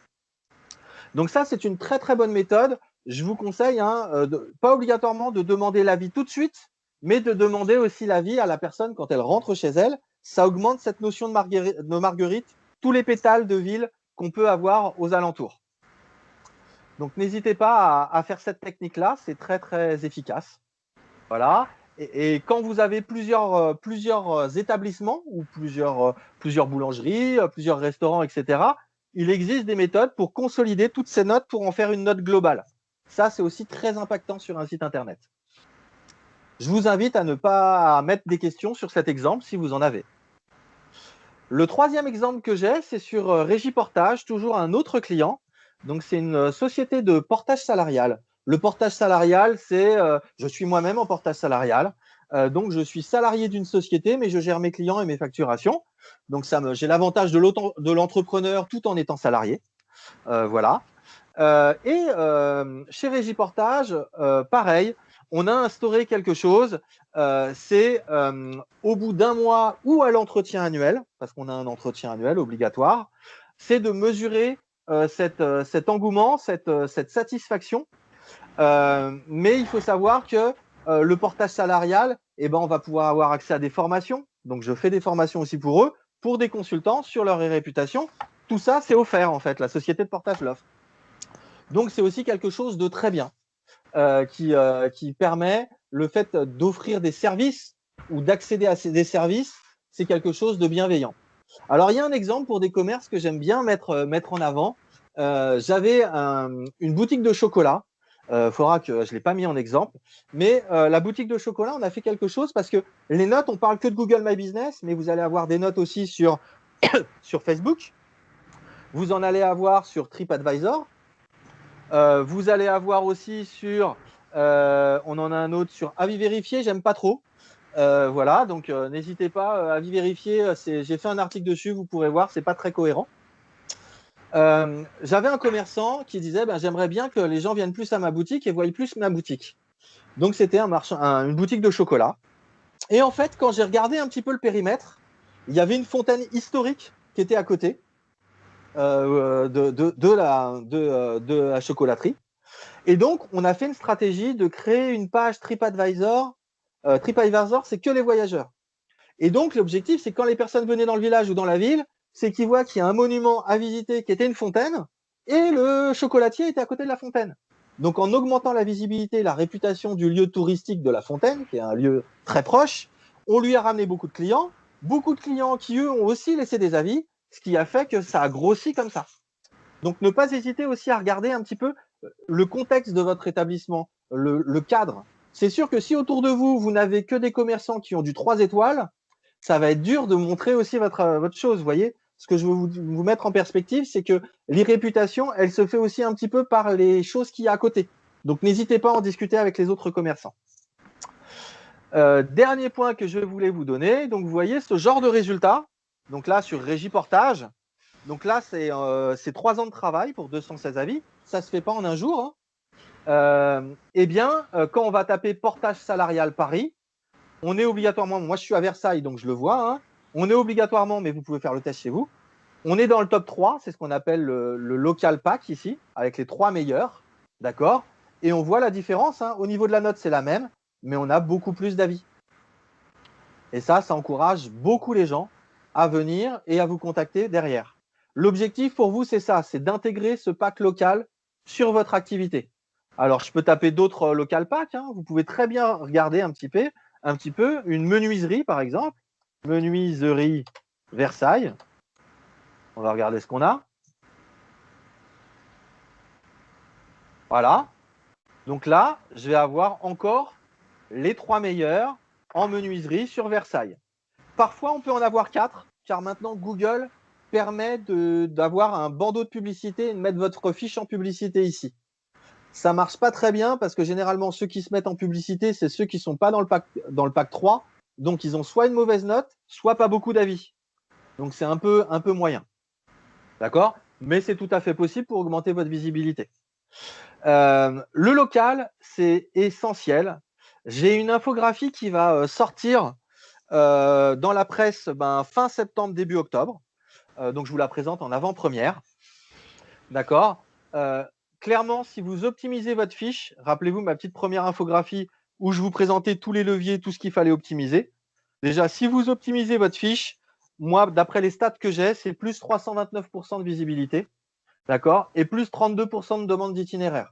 Donc ça, c'est une très très bonne méthode. Je vous conseille, pas obligatoirement de demander l'avis tout de suite, mais de demander aussi l'avis à la personne quand elle rentre chez elle. Ça augmente cette notion de marguerite, tous les pétales de ville qu'on peut avoir aux alentours. Donc n'hésitez pas à faire cette technique-là, c'est très très efficace. Voilà. Et quand vous avez plusieurs établissements ou plusieurs boulangeries, plusieurs restaurants, etc., il existe des méthodes pour consolider toutes ces notes pour en faire une note globale. Ça, c'est aussi très impactant sur un site Internet. Je vous invite à ne pas mettre des questions sur cet exemple si vous en avez. Le troisième exemple que j'ai, c'est sur Régiportage, toujours un autre client. Donc, c'est une société de portage salarial. Le portage salarial, c'est je suis moi-même en portage salarial. Donc, je suis salarié d'une société, mais je gère mes clients et mes facturations. Donc, j'ai l'avantage de l'entrepreneur tout en étant salarié. Voilà. Chez Régiportage, pareil, on a instauré quelque chose. C'est au bout d'un mois ou à l'entretien annuel, parce qu'on a un entretien annuel obligatoire, c'est de mesurer cet engouement, cette satisfaction. Mais il faut savoir que le portage salarial, on va pouvoir avoir accès à des formations. Donc, je fais des formations aussi pour eux, pour des consultants sur leur réputation. Tout ça, c'est offert en fait. La société de portage l'offre. Donc, c'est aussi quelque chose de très bien qui permet le fait d'offrir des services ou d'accéder à des services. C'est quelque chose de bienveillant. Alors, il y a un exemple pour des commerces que j'aime bien mettre en avant. J'avais une boutique de chocolat. Faudra que je ne l'ai pas mis en exemple. Mais la boutique de chocolat, on a fait quelque chose parce que les notes, on parle que de Google My Business, mais vous allez avoir des notes aussi sur Facebook. Vous en allez avoir sur TripAdvisor. Vous allez avoir aussi sur, on en a un autre sur Avis Vérifié, j'aime pas trop. Voilà, donc n'hésitez pas, Avis Vérifié, j'ai fait un article dessus, vous pourrez voir, c'est pas très cohérent. J'avais un commerçant qui disait j'aimerais bien que les gens viennent plus à ma boutique et voient plus ma boutique. Donc c'était une boutique de chocolat. Et en fait, quand j'ai regardé un petit peu le périmètre, il y avait une fontaine historique qui était à côté de la chocolaterie. Et donc, on a fait une stratégie de créer une page TripAdvisor. TripAdvisor, c'est que les voyageurs. Et donc, l'objectif, c'est quand les personnes venaient dans le village ou dans la ville, c'est qu'il voit qu'il y a un monument à visiter qui était une fontaine et le chocolatier était à côté de la fontaine. Donc, en augmentant la visibilité et la réputation du lieu touristique de la fontaine, qui est un lieu très proche, on lui a ramené beaucoup de clients qui, eux, ont aussi laissé des avis, ce qui a fait que ça a grossi comme ça. Donc, ne pas hésiter aussi à regarder un petit peu le contexte de votre établissement, le cadre. C'est sûr que si autour de vous, vous n'avez que des commerçants qui ont du 3 étoiles, ça va être dur de montrer aussi votre chose, vous voyez. Ce que je veux vous mettre en perspective, c'est que l'irréputation, elle se fait aussi un petit peu par les choses qu'il y a à côté. Donc, n'hésitez pas à en discuter avec les autres commerçants. Dernier point que je voulais vous donner, donc vous voyez ce genre de résultat. Donc là, sur Régiportage, donc là, c'est 3 ans de travail pour 216 avis. Ça ne se fait pas en un jour. Hein. Quand on va taper portage salarial Paris, on est obligatoirement, moi je suis à Versailles, donc je le vois, hein, on est obligatoirement, mais vous pouvez faire le test chez vous, on est dans le top 3, c'est ce qu'on appelle le local pack ici, avec les 3 meilleurs, d'accord? Et on voit la différence, hein, au niveau de la note, c'est la même, mais on a beaucoup plus d'avis. Et ça encourage beaucoup les gens à venir et à vous contacter derrière. L'objectif pour vous, c'est ça, c'est d'intégrer ce pack local sur votre activité. Alors, je peux taper d'autres local packs, hein, vous pouvez très bien regarder un petit peu une menuiserie, par exemple, menuiserie Versailles. On va regarder ce qu'on a. Voilà. Donc là, je vais avoir encore les 3 meilleurs en menuiserie sur Versailles. Parfois, on peut en avoir 4, car maintenant, Google permet d'avoir un bandeau de publicité et de mettre votre fiche en publicité ici. Ça ne marche pas très bien parce que généralement, ceux qui se mettent en publicité, c'est ceux qui ne sont pas dans le pack 3. Donc, ils ont soit une mauvaise note, soit pas beaucoup d'avis. Donc, c'est un peu moyen. D'accord? Mais c'est tout à fait possible pour augmenter votre visibilité. Le local, c'est essentiel. J'ai une infographie qui va sortir dans la presse fin septembre, début octobre. Donc, je vous la présente en avant-première. D'accord? Clairement, si vous optimisez votre fiche, rappelez-vous ma petite première infographie où je vous présentais tous les leviers, tout ce qu'il fallait optimiser. Déjà, si vous optimisez votre fiche, moi, d'après les stats que j'ai, c'est plus 329% de visibilité, d'accord, et plus 32% de demande d'itinéraire.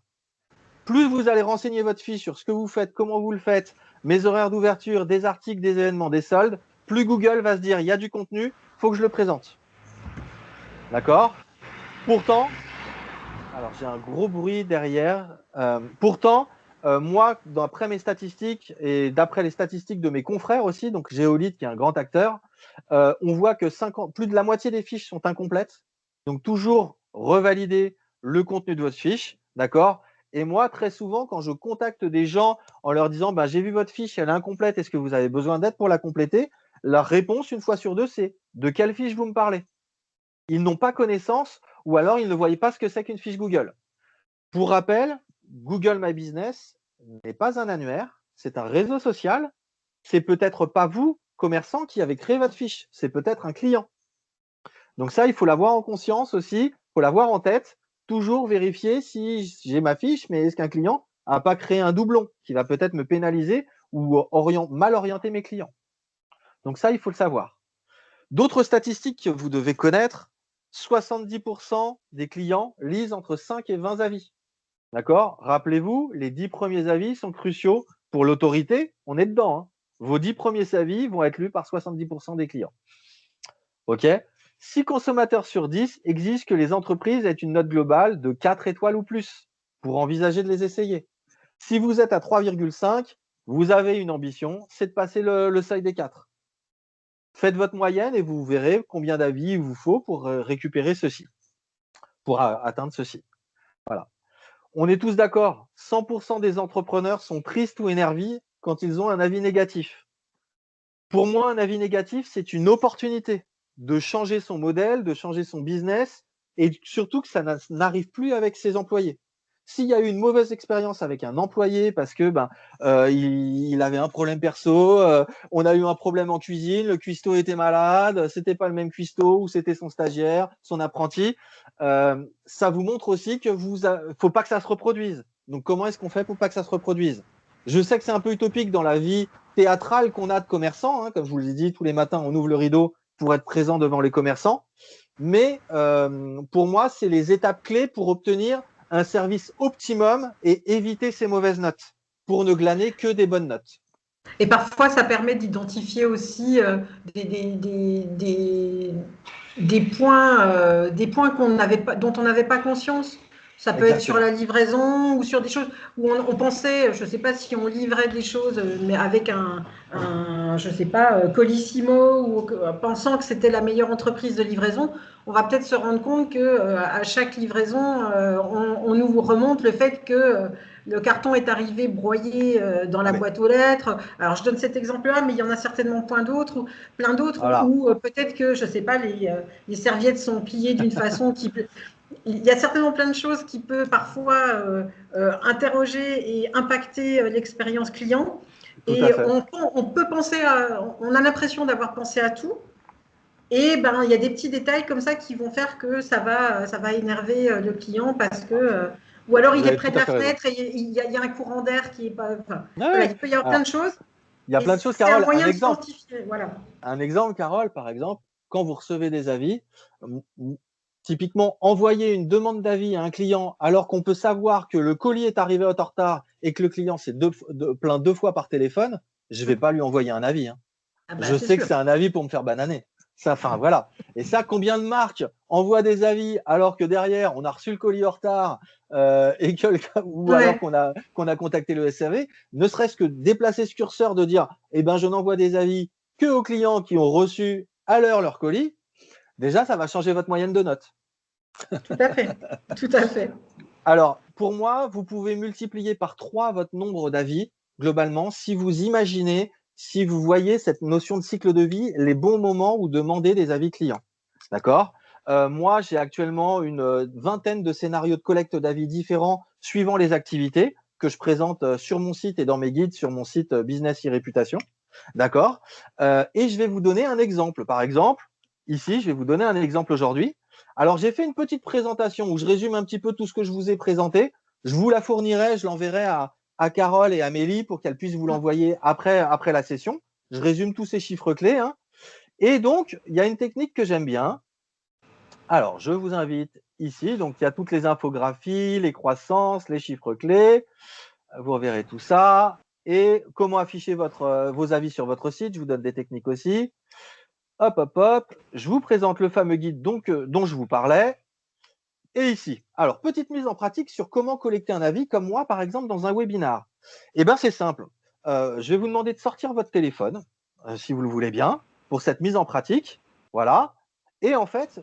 Plus vous allez renseigner votre fiche sur ce que vous faites, comment vous le faites, mes horaires d'ouverture, des articles, des événements, des soldes, plus Google va se dire, il y a du contenu, il faut que je le présente. D'accord? Pourtant, alors j'ai un gros bruit derrière. Moi, d'après mes statistiques et d'après les statistiques de mes confrères aussi, donc Géolite qui est un grand acteur, on voit que plus de la moitié des fiches sont incomplètes. Donc toujours revalider le contenu de votre fiche, d'accord? Et moi, très souvent, quand je contacte des gens en leur disant j'ai vu votre fiche, elle est incomplète, est-ce que vous avez besoin d'aide pour la compléter? La réponse, une fois sur deux, c'est de quelle fiche vous me parlez? Ils n'ont pas connaissance ou alors ils ne voyaient pas ce que c'est qu'une fiche Google. Pour rappel, Google My Business n'est pas un annuaire, c'est un réseau social. C'est peut-être pas vous, commerçant, qui avez créé votre fiche, c'est peut-être un client. Donc ça, il faut l'avoir en conscience aussi, il faut l'avoir en tête, toujours vérifier si j'ai ma fiche, mais est-ce qu'un client n'a pas créé un doublon qui va peut-être me pénaliser ou mal orienter mes clients. Donc ça, il faut le savoir. D'autres statistiques que vous devez connaître, 70% des clients lisent entre 5 et 20 avis. D'accord? Rappelez-vous, les 10 premiers avis sont cruciaux pour l'autorité. On est dedans. Hein. Vos 10 premiers avis vont être lus par 70% des clients. OK? 6 consommateurs sur 10 exigent que les entreprises aient une note globale de 4 étoiles ou plus pour envisager de les essayer. Si vous êtes à 3,5, vous avez une ambition, c'est de passer le seuil des 4. Faites votre moyenne et vous verrez combien d'avis il vous faut pour récupérer ceci, pour atteindre ceci. Voilà. On est tous d'accord, 100% des entrepreneurs sont tristes ou énervés quand ils ont un avis négatif. Pour moi, un avis négatif, c'est une opportunité de changer son modèle, de changer son business et surtout que ça n'arrive plus avec ses employés. S'il y a eu une mauvaise expérience avec un employé parce que il avait un problème perso, on a eu un problème en cuisine, le cuistot était malade, c'était pas le même cuistot ou c'était son stagiaire, son apprenti, ça vous montre aussi que faut pas que ça se reproduise. Donc comment est-ce qu'on fait pour pas que ça se reproduise? Je sais que c'est un peu utopique dans la vie théâtrale qu'on a de commerçants, hein, comme je vous l'ai dit, tous les matins on ouvre le rideau pour être présent devant les commerçants. Mais pour moi, c'est les étapes clés pour obtenir un service optimum et éviter ces mauvaises notes, pour ne glaner que des bonnes notes. Et parfois, ça permet d'identifier aussi des points dont on n'avait pas conscience. Ça peut être sur la livraison ou sur des choses où on pensait, je ne sais pas si on livrait des choses, mais avec je ne sais pas, Colissimo, ou pensant que c'était la meilleure entreprise de livraison, on va peut-être se rendre compte qu'à chaque livraison, on nous remonte le fait que le carton est arrivé broyé dans la boîte aux lettres. Alors, je donne cet exemple-là, mais il y en a certainement plein d'autres où peut-être que, je ne sais pas, les serviettes sont pliées d'une façon qui... Il y a certainement plein de choses qui peuvent parfois interroger et impacter l'expérience client. Et on peut penser on a l'impression d'avoir pensé à tout. Et ben, il y a des petits détails comme ça qui vont faire que ça va énerver le client parce que... ou alors il est près de la fenêtre et il y a un courant d'air qui est pas... Enfin, voilà, il peut y avoir plein de choses. Il y a plein de choses, Carole. Un exemple. Voilà. Un exemple, Carole, par exemple, quand vous recevez des avis, typiquement, envoyer une demande d'avis à un client alors qu'on peut savoir que le colis est arrivé en retard et que le client s'est plaint 2 fois par téléphone, je ne vais pas lui envoyer un avis. Hein. Ah bah, je sais que c'est un avis pour me faire bananer. Ça, enfin, voilà. Et ça, combien de marques envoient des avis alors que derrière, on a reçu le colis en retard ou alors qu'on a contacté le SRV, ne serait-ce que déplacer ce curseur de dire eh ben, je n'envoie des avis que aux clients qui ont reçu à l'heure leur colis, déjà, ça va changer votre moyenne de notes. Tout à fait. Tout à fait. Alors, pour moi, vous pouvez multiplier par 3 votre nombre d'avis, globalement, si vous imaginez, si vous voyez cette notion de cycle de vie, les bons moments où demander des avis clients. D'accord ? Moi, j'ai actuellement une vingtaine de scénarios de collecte d'avis différents suivant les activités que je présente sur mon site et dans mes guides sur mon site Business e-Réputation. D'accord ? Et je vais vous donner un exemple. Par exemple, ici, je vais vous donner un exemple aujourd'hui. Alors, j'ai fait une petite présentation où je résume un petit peu tout ce que je vous ai présenté. Je vous la fournirai, je l'enverrai à Carole et à Mélie pour qu'elles puissent vous l'envoyer après la session. Je résume tous ces chiffres clés. Hein. Et donc, il y a une technique que j'aime bien. Alors, je vous invite ici. Donc, il y a toutes les infographies, les croissances, les chiffres clés. Vous reverrez tout ça. Et comment afficher vos avis sur votre site. Je vous donne des techniques aussi. Hop, hop, hop. Je vous présente le fameux guide dont je vous parlais. Et ici, alors, petite mise en pratique sur comment collecter un avis, comme moi, par exemple, dans un webinar. Eh bien, c'est simple. Je vais vous demander de sortir votre téléphone, si vous le voulez bien, pour cette mise en pratique. Voilà. Et en fait,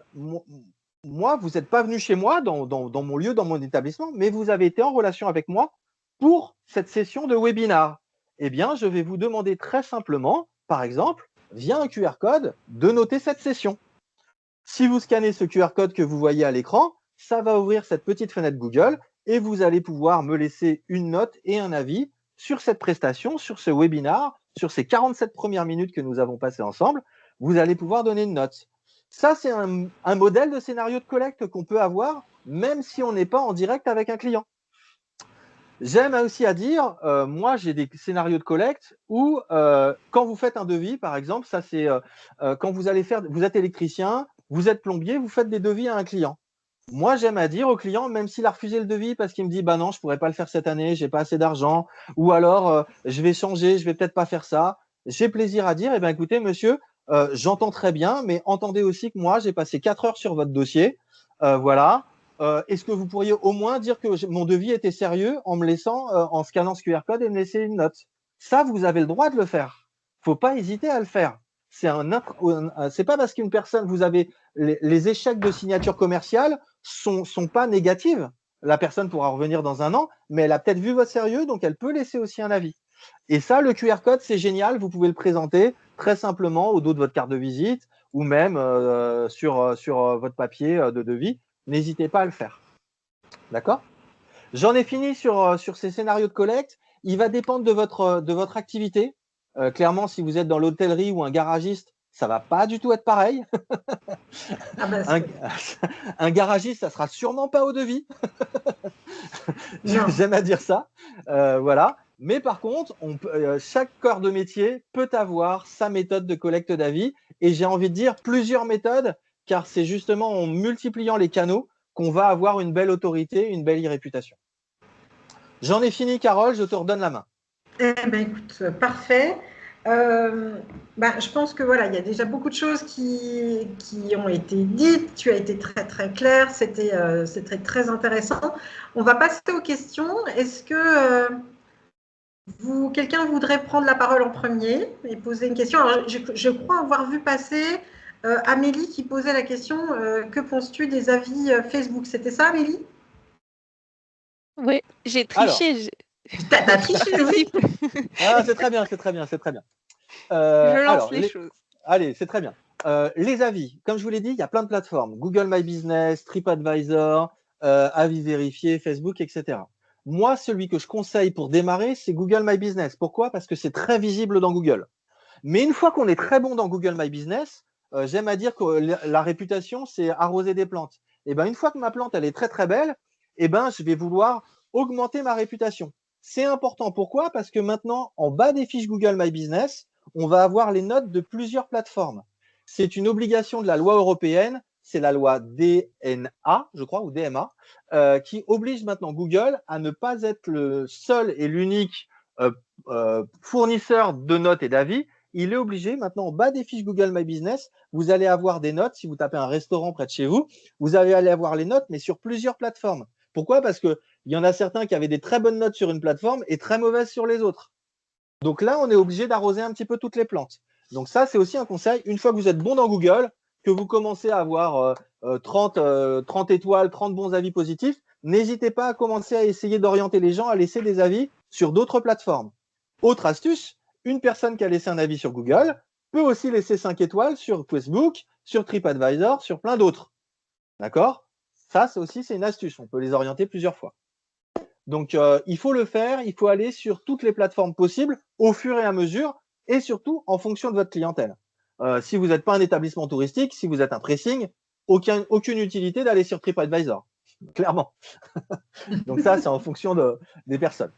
moi, vous n'êtes pas venu chez moi, dans mon lieu, dans mon établissement, mais vous avez été en relation avec moi pour cette session de webinar. Eh bien, je vais vous demander très simplement, par exemple, via un QR code, de noter cette session. Si vous scannez ce QR code que vous voyez à l'écran, ça va ouvrir cette petite fenêtre Google et vous allez pouvoir me laisser une note et un avis sur cette prestation, sur ce webinar, sur ces 47 premières minutes que nous avons passées ensemble. Vous allez pouvoir donner une note. Ça, c'est un modèle de scénario de collecte qu'on peut avoir même si on n'est pas en direct avec un client. J'aime aussi à dire, moi j'ai des scénarios de collecte où quand vous faites un devis, par exemple, ça c'est quand vous êtes électricien, vous êtes plombier, vous faites des devis à un client. Moi j'aime à dire au client, même s'il a refusé le devis parce qu'il me dit bah non, je pourrais pas le faire cette année, j'ai pas assez d'argent, ou alors je vais changer, je vais peut-être pas faire ça. J'ai plaisir à dire, eh ben écoutez monsieur, j'entends très bien, mais entendez aussi que moi j'ai passé 4 heures sur votre dossier, voilà. Est-ce que vous pourriez au moins dire que mon devis était sérieux en me laissant, en scannant ce QR code et me laisser une note? Ça, vous avez le droit de le faire. Faut pas hésiter à le faire. C'est pas parce qu'une personne, vous avez les échecs de signature commerciale sont pas négatives. La personne pourra revenir dans un an, mais elle a peut-être vu votre sérieux, donc elle peut laisser aussi un avis. Et ça, le QR code, c'est génial. Vous pouvez le présenter très simplement au dos de votre carte de visite ou même sur votre papier de devis. N'hésitez pas à le faire. D'accord ? J'en ai fini sur ces scénarios de collecte. Il va dépendre de votre activité. Clairement, si vous êtes dans l'hôtellerie ou un garagiste, ça va pas du tout être pareil. Un garagiste, ça sera sûrement pas au devis. J'aime à dire ça. Voilà. Mais par contre, chaque corps de métier peut avoir sa méthode de collecte d'avis. Et j'ai envie de dire plusieurs méthodes, car c'est justement en multipliant les canaux qu'on va avoir une belle autorité, une belle réputation. J'en ai fini, Carole, je te redonne la main. Eh ben, écoute, parfait. Je pense que voilà, il y a déjà beaucoup de choses qui ont été dites. Tu as été très très clair. C'était très intéressant. On va passer aux questions. Est-ce que quelqu'un voudrait prendre la parole en premier et poser une question? Alors, je crois avoir vu passer Amélie qui posait la question que penses-tu des avis Facebook? C'était ça, Amélie? Oui, j'ai triché. T'as triché, oui. Ah, c'est très bien, c'est très bien, c'est très bien. Je lance les choses. Allez, c'est très bien. Les avis, comme je vous l'ai dit, il y a plein de plateformes. Google My Business, TripAdvisor, avis vérifiés, Facebook, etc. Moi, celui que je conseille pour démarrer, c'est Google My Business. Pourquoi? Parce que c'est très visible dans Google. Mais une fois qu'on est très bon dans Google My Business, j'aime à dire que la réputation, c'est arroser des plantes. Et ben, une fois que ma plante, elle est très très belle, et ben, je vais vouloir augmenter ma réputation. C'est important. Pourquoi? Parce que maintenant, en bas des fiches Google My Business, on va avoir les notes de plusieurs plateformes. C'est une obligation de la loi européenne, c'est la loi DNA, je crois, ou DMA, qui oblige maintenant Google à ne pas être le seul et l'unique fournisseur de notes et d'avis. Il est obligé, maintenant, en bas des fiches Google My Business, vous allez avoir des notes. Si vous tapez un restaurant près de chez vous, vous allez aller avoir les notes, mais sur plusieurs plateformes. Pourquoi? Parce qu'il y en a certains qui avaient des très bonnes notes sur une plateforme et très mauvaises sur les autres. Donc là, on est obligé d'arroser un petit peu toutes les plantes. Donc ça, c'est aussi un conseil. Une fois que vous êtes bon dans Google, que vous commencez à avoir 30 étoiles, 30 bons avis positifs, n'hésitez pas à commencer à essayer d'orienter les gens à laisser des avis sur d'autres plateformes. Autre astuce, une personne qui a laissé un avis sur Google peut aussi laisser 5 étoiles sur Facebook, sur TripAdvisor, sur plein d'autres. D'accord? Ça, c'est une astuce. On peut les orienter plusieurs fois. Donc, il faut le faire, il faut aller sur toutes les plateformes possibles au fur et à mesure et surtout en fonction de votre clientèle. Si vous n'êtes pas un établissement touristique, si vous êtes un pressing, aucune utilité d'aller sur TripAdvisor, clairement. Donc ça, c'est en fonction des personnes.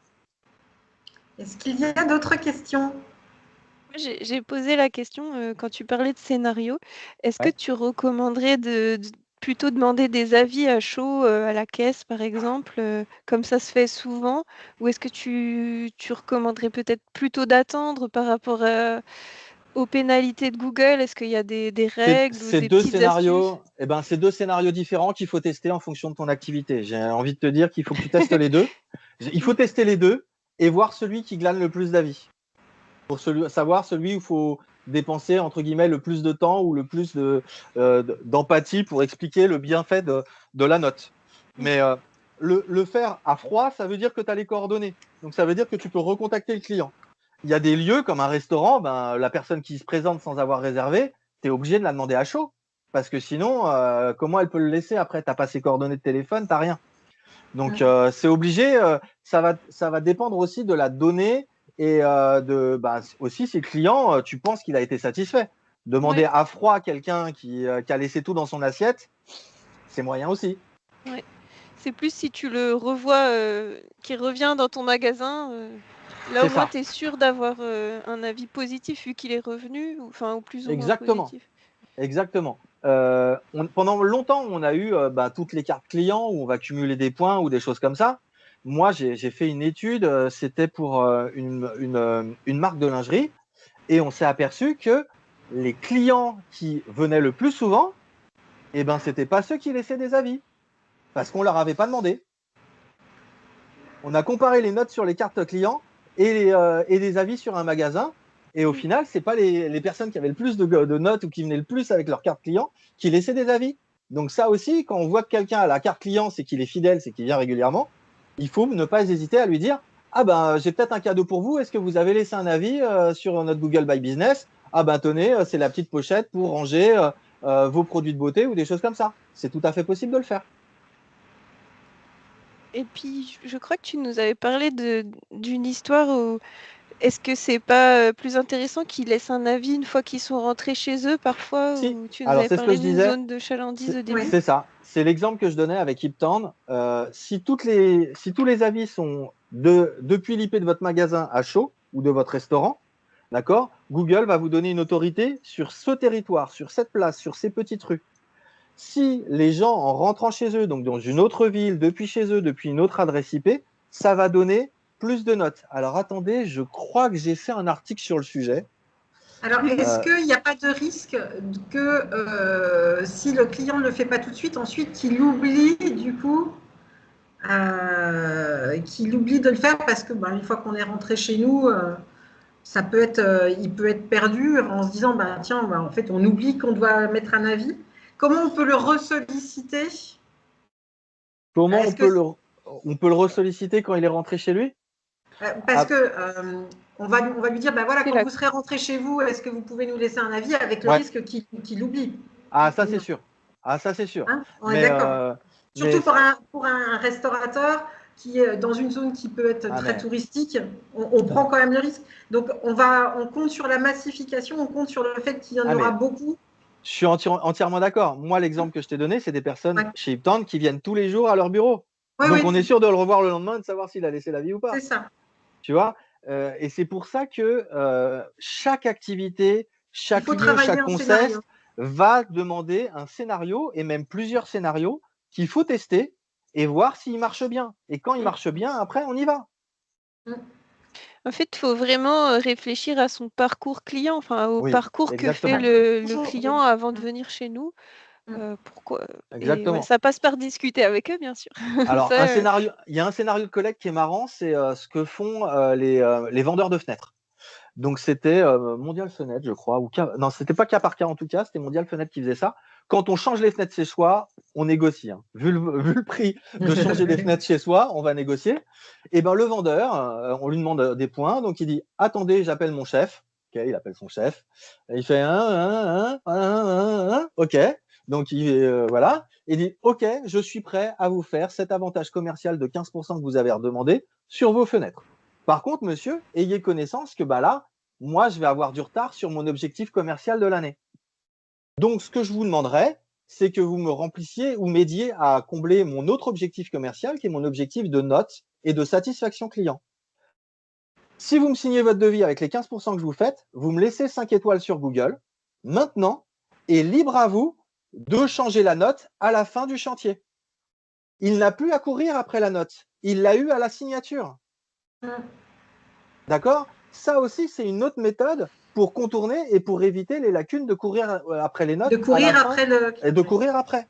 Est-ce qu'il y a d'autres questions? J'ai posé la question quand tu parlais de scénario. Est-ce que tu recommanderais de plutôt demander des avis à chaud à la caisse, par exemple, comme ça se fait souvent? Ou est-ce que tu recommanderais peut-être plutôt d'attendre par rapport aux pénalités de Google? Est-ce qu'il y a des règles ou des petites astuces? C'est deux scénarios différents qu'il faut tester en fonction de ton activité. J'ai envie de te dire qu'il faut que tu testes les deux. Il faut tester les deux et voir celui qui glane le plus d'avis. Pour savoir celui où il faut dépenser, entre guillemets, le plus de temps ou le plus d'empathie pour expliquer le bienfait de la note. Mais le faire à froid, ça veut dire que tu as les coordonnées. Donc, ça veut dire que tu peux recontacter le client. Il y a des lieux comme un restaurant, la personne qui se présente sans avoir réservé, tu es obligé de la demander à chaud. Parce que sinon, comment elle peut le laisser après? Tu n'as pas ses coordonnées de téléphone, tu n'as rien. Donc, c'est obligé. Ça va dépendre aussi de la donnée et aussi si le client, tu penses qu'il a été satisfait. Demander à froid à quelqu'un qui a laissé tout dans son assiette, c'est moyen aussi. Ouais. C'est plus si tu le revois, qui revient dans ton magasin, là au moins tu es sûr d'avoir un avis positif vu qu'il est revenu, ou plus ou moins positif. Exactement. Pendant longtemps, on a eu toutes les cartes clients où on va cumuler des points ou des choses comme ça. Moi, j'ai fait une étude, c'était pour une marque de lingerie, et on s'est aperçu que les clients qui venaient le plus souvent, c'était pas ceux qui laissaient des avis, parce qu'on leur avait pas demandé. On a comparé les notes sur les cartes clients et des avis sur un magasin. Et au final, ce n'est pas les personnes qui avaient le plus de notes ou qui venaient le plus avec leur carte client qui laissaient des avis. Donc ça aussi, quand on voit que quelqu'un a la carte client, c'est qu'il est fidèle, c'est qu'il vient régulièrement, il faut ne pas hésiter à lui dire « Ah j'ai peut-être un cadeau pour vous, est-ce que vous avez laissé un avis sur notre Google My Business? Ah tenez, c'est la petite pochette pour ranger vos produits de beauté » ou des choses comme ça. C'est tout à fait possible de le faire. Et puis, je crois que tu nous avais parlé d'une histoire où est-ce que c'est pas plus intéressant qu'ils laissent un avis une fois qu'ils sont rentrés chez eux parfois? Si. Ou tu nous avais parlé d'une zone de chalandise au début? C'est ça. C'est l'exemple que je donnais avec Hiptown. Si tous les avis sont depuis l'IP de votre magasin à chaud ou de votre restaurant, d'accord, Google va vous donner une autorité sur ce territoire, sur cette place, sur ces petites rues. Si les gens, en rentrant chez eux, donc dans une autre ville, depuis chez eux, depuis une autre adresse IP, ça va donner plus de notes. Alors attendez, je crois que j'ai fait un article sur le sujet. Alors, est-ce qu'il n'y a pas de risque que si le client ne le fait pas tout de suite, ensuite qu'il oublie du coup, qu'il oublie de le faire parce que une fois qu'on est rentré chez nous, ça peut être, il peut être perdu en se disant tiens, en fait, on oublie qu'on doit mettre un avis. Comment on peut le ressolliciter? Comment on peut le ressolliciter quand il est rentré chez lui? Parce que on va lui dire, voilà, quand vous serez rentré chez vous, est-ce que vous pouvez nous laisser un avis avec le risque qu'il oublie? Ah, ça c'est sûr. Ah, ça c'est sûr. Hein, on est d'accord. Surtout pour un restaurateur qui est dans une zone qui peut être très touristique, on prend quand même le risque. Donc, on compte sur la massification, on compte sur le fait qu'il y en aura beaucoup. Je suis entièrement d'accord. Moi, l'exemple que je t'ai donné, c'est des personnes chez Ipton qui viennent tous les jours à leur bureau. Donc, on est sûr de le revoir le lendemain et de savoir s'il a laissé l'avis ou pas. C'est ça. Tu vois, et c'est pour ça que chaque activité, chaque lieu, chaque concept va demander un scénario et même plusieurs scénarios qu'il faut tester et voir s'il marche bien. Et quand il marche bien, après, on y va. En fait, il faut vraiment réfléchir à son parcours client, enfin au parcours que fait le client avant de venir chez nous. Pourquoi Exactement. Ça passe par discuter avec eux, bien sûr. Alors, il y a un scénario de collecte qui est marrant, c'est ce que font les vendeurs de fenêtres. Donc, c'était Mondial Fenêtre, je crois. Non, c'était pas cas par cas en tout cas, c'était Mondial Fenêtre qui faisait ça. Quand on change les fenêtres chez soi, on négocie. Hein. Vu le prix de changer les fenêtres chez soi, on va négocier. Et le vendeur, on lui demande des points. Donc, il dit « Attendez, j'appelle mon chef. » Ok, il appelle son chef. Et il fait « Ok. » Donc, voilà. Il dit « Ok, je suis prêt à vous faire cet avantage commercial de 15% que vous avez redemandé sur vos fenêtres. Par contre, monsieur, ayez connaissance que là, moi, je vais avoir du retard sur mon objectif commercial de l'année. Donc, ce que je vous demanderais, c'est que vous me remplissiez ou m'aidiez à combler mon autre objectif commercial, qui est mon objectif de notes et de satisfaction client. Si vous me signez votre devis avec les 15% que je vous faites, vous me laissez 5 étoiles sur Google, maintenant, et libre à vous de changer la note à la fin du chantier. Il n'a plus à courir après la note. Il l'a eu à la signature. D'accord? Ça aussi, c'est une autre méthode pour contourner et pour éviter les lacunes de courir après les notes. De courir après et de courir après.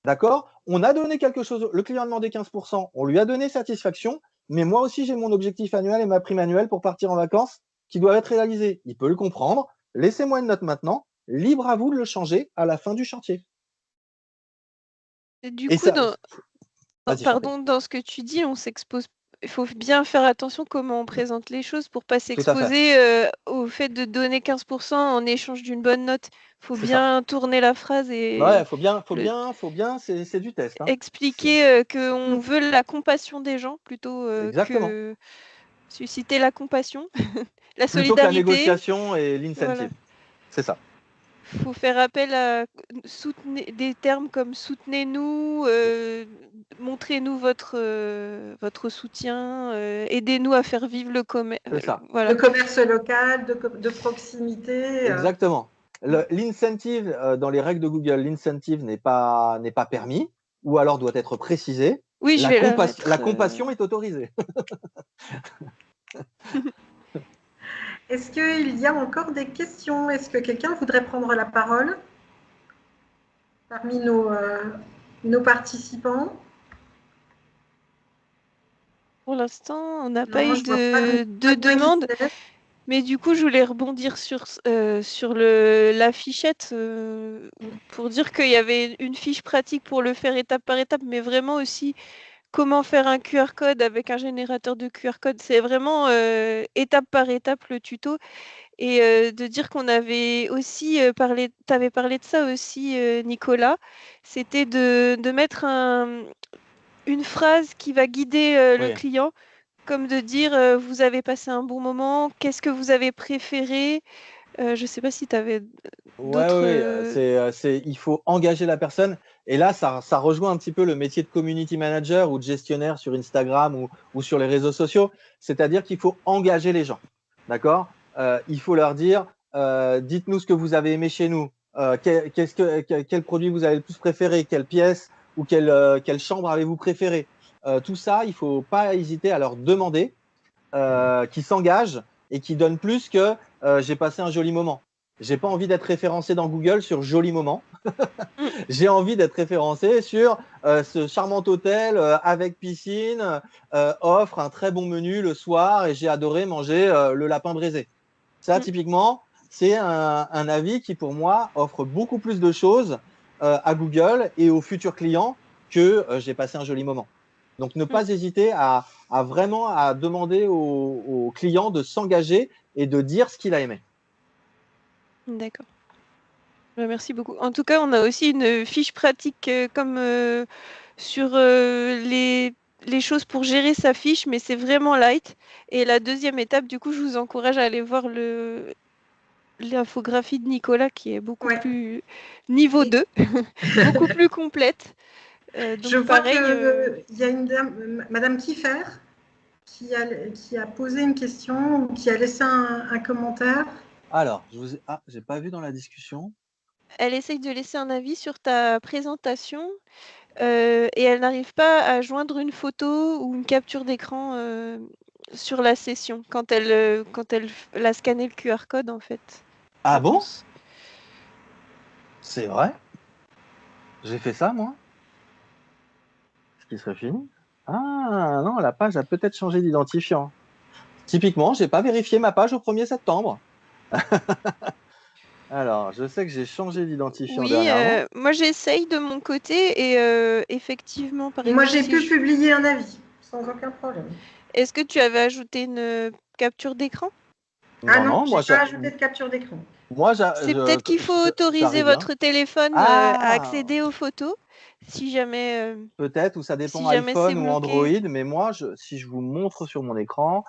D'accord? On a donné quelque chose, le client a demandé 15%, on lui a donné satisfaction, mais moi aussi, j'ai mon objectif annuel et ma prime annuelle pour partir en vacances qui doivent être réalisés. Il peut le comprendre. Laissez-moi une note maintenant. Libre à vous de le changer à la fin du chantier. Du coup, dans ce que tu dis, on s'expose. Il faut bien faire attention comment on présente les choses pour ne pas s'exposer au fait de donner 15% en échange d'une bonne note. Il faut bien tourner la phrase et. Ouais, faut bien, c'est du test. Hein. Expliquer qu'on veut la compassion des gens plutôt que susciter la compassion, la solidarité. Plutôt que la négociation et l'incentive. Voilà. C'est ça. Il faut faire appel à des termes comme soutenez-nous, montrez-nous votre soutien, aidez-nous à faire vivre le commerce. Le commerce local, de proximité. Exactement. L'incentive, dans les règles de Google, l'incentive n'est pas permis ou alors doit être précisé. Oui, la compassion est autorisée. Est-ce qu'il y a encore des questions? Est-ce que quelqu'un voudrait prendre la parole parmi nos participants? Pour l'instant, on n'a pas eu de demande. Mais du coup, je voulais rebondir sur la fichette pour dire qu'il y avait une fiche pratique pour le faire étape par étape, mais vraiment aussi comment faire un QR code avec un générateur de QR code. C'est vraiment étape par étape le tuto. Et de dire qu'on avait aussi parlé, tu avais parlé de ça aussi, Nicolas, c'était de mettre une phrase qui va guider le client, comme de dire vous avez passé un bon moment, qu'est-ce que vous avez préféré, Je ne sais pas si tu avais d'autres… Oui, il faut engager la personne. Et là, ça rejoint un petit peu le métier de community manager ou de gestionnaire sur Instagram ou sur les réseaux sociaux. C'est-à-dire qu'il faut engager les gens. D'accord ? Il faut leur dire, dites-nous ce que vous avez aimé chez nous. Quel produit vous avez le plus préféré, quelle pièce ou quelle chambre avez-vous préféré. Tout ça, il ne faut pas hésiter à leur demander, qui s'engagent et qui donnent plus que j'ai passé un joli moment. J'ai pas envie d'être référencé dans Google sur joli moment. J'ai envie d'être référencé sur ce charmant hôtel avec piscine, offre un très bon menu le soir et j'ai adoré manger le lapin braisé. Ça, typiquement, c'est un avis qui, pour moi, offre beaucoup plus de choses à Google et aux futurs clients que j'ai passé un joli moment. Donc, ne pas hésiter à vraiment à demander aux clients de s'engager et de dire ce qu'il a aimé. D'accord. Merci beaucoup. En tout cas, on a aussi une fiche pratique comme sur les choses pour gérer sa fiche, mais c'est vraiment light. Et la deuxième étape, du coup, je vous encourage à aller voir l'infographie de Nicolas qui est beaucoup plus niveau 2, beaucoup plus complète. Donc je vois qu'il y a une dame, Madame Kiffer, qui a posé une question ou qui a laissé un commentaire. Alors, j'ai pas vu dans la discussion. Elle essaye de laisser un avis sur ta présentation et elle n'arrive pas à joindre une photo ou une capture d'écran sur la session quand elle a scanné le QR code en fait. Ah bon ? C'est vrai ? J'ai fait ça, moi ? Ce qui serait fini ? Ah non, la page a peut-être changé d'identifiant. Typiquement, j'ai pas vérifié ma page au 1er septembre. Alors, je sais que j'ai changé d'identifiant dernièrement. Moi j'essaye de mon côté et effectivement, par exemple… Moi, j'ai pu publier un avis, sans aucun problème. Est-ce que tu avais ajouté une capture d'écran ? Ah non, moi j'ai pas ajouté de capture d'écran. C'est peut-être qu'il faut autoriser votre téléphone à accéder aux photos, si jamais… Peut-être, ou ça dépend iPhone ou Android, mais moi, si je vous montre sur mon écran,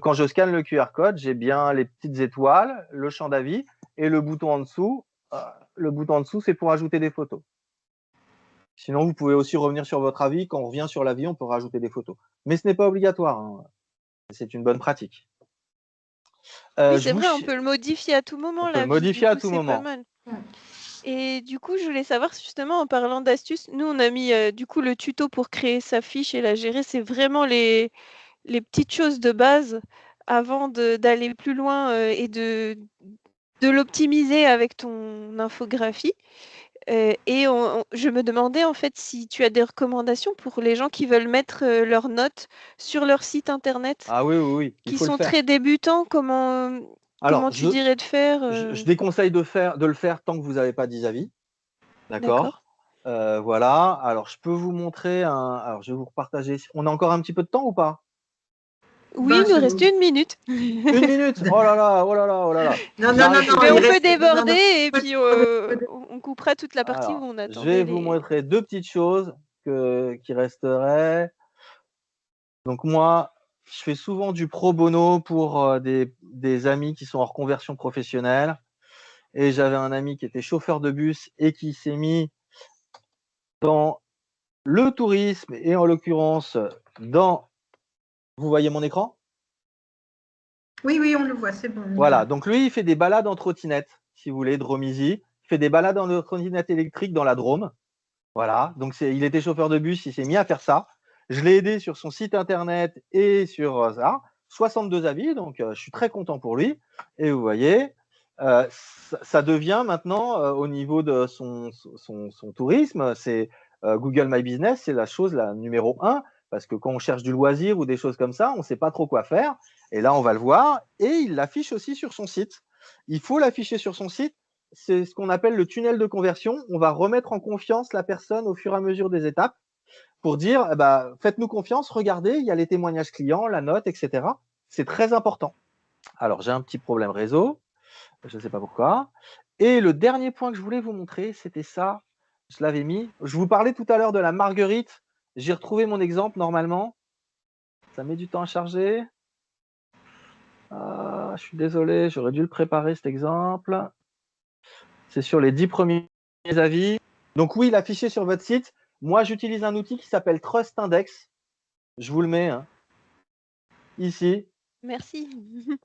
quand je scanne le QR code, j'ai bien les petites étoiles, le champ d'avis et le bouton en dessous. Le bouton en dessous, c'est pour ajouter des photos. Sinon, vous pouvez aussi revenir sur votre avis. Quand on revient sur l'avis, on peut rajouter des photos. Mais ce n'est pas obligatoire. Hein. C'est une bonne pratique. Oui, c'est vrai, on peut le modifier à tout moment. On peut le modifier à tout moment. Pas mal. Et du coup, je voulais savoir, justement, en parlant d'astuces, nous, on a mis du coup le tuto pour créer sa fiche et la gérer. C'est vraiment les petites choses de base avant d'aller plus loin et de l'optimiser avec ton infographie. Et je me demandais en fait si tu as des recommandations pour les gens qui veulent mettre leurs notes sur leur site internet. Ah oui, oui, oui. Qui sont très débutants, comment tu dirais de faire Je déconseille de le faire tant que vous n'avez pas 10 avis. D'accord. Voilà. Alors, je peux vous montrer alors, je vais vous repartager. On a encore un petit peu de temps ou pas? Oui, il nous reste 1 minute. 1 minute? Oh là là, oh là là, oh là là. Non, non, non, non. Mais on peut déborder et puis on coupera toute la partie où on attend. Je vais vous montrer 2 petites choses qui resteraient. Donc moi, je fais souvent du pro bono pour des amis qui sont en reconversion professionnelle. Et j'avais un ami qui était chauffeur de bus et qui s'est mis dans le tourisme et en l'occurrence dans… Vous voyez mon écran? Oui, oui, on le voit, c'est bon. Voilà, donc lui, il fait des balades en trottinette, si vous voulez, Dromisi. Il fait des balades en trottinette électrique dans la Drôme. Voilà, donc il était chauffeur de bus, il s'est mis à faire ça. Je l'ai aidé sur son site internet et sur ça. 62 avis, donc je suis très content pour lui. Et vous voyez, ça devient maintenant, au niveau de son tourisme, c'est Google My Business, c'est la chose la numéro 1, parce que quand on cherche du loisir ou des choses comme ça, on ne sait pas trop quoi faire. Et là, on va le voir. Et il l'affiche aussi sur son site. Il faut l'afficher sur son site. C'est ce qu'on appelle le tunnel de conversion. On va remettre en confiance la personne au fur et à mesure des étapes pour dire, faites-nous confiance, regardez, il y a les témoignages clients, la note, etc. C'est très important. Alors, j'ai un petit problème réseau. Je ne sais pas pourquoi. Et le dernier point que je voulais vous montrer, c'était ça. Je l'avais mis. Je vous parlais tout à l'heure de la marguerite. J'ai retrouvé mon exemple normalement. Ça met du temps à charger. je suis désolé, j'aurais dû le préparer cet exemple. C'est sur les 10 premiers avis. Donc oui, l'afficher sur votre site. Moi, j'utilise un outil qui s'appelle Trust Index. Je vous le mets ici. Merci.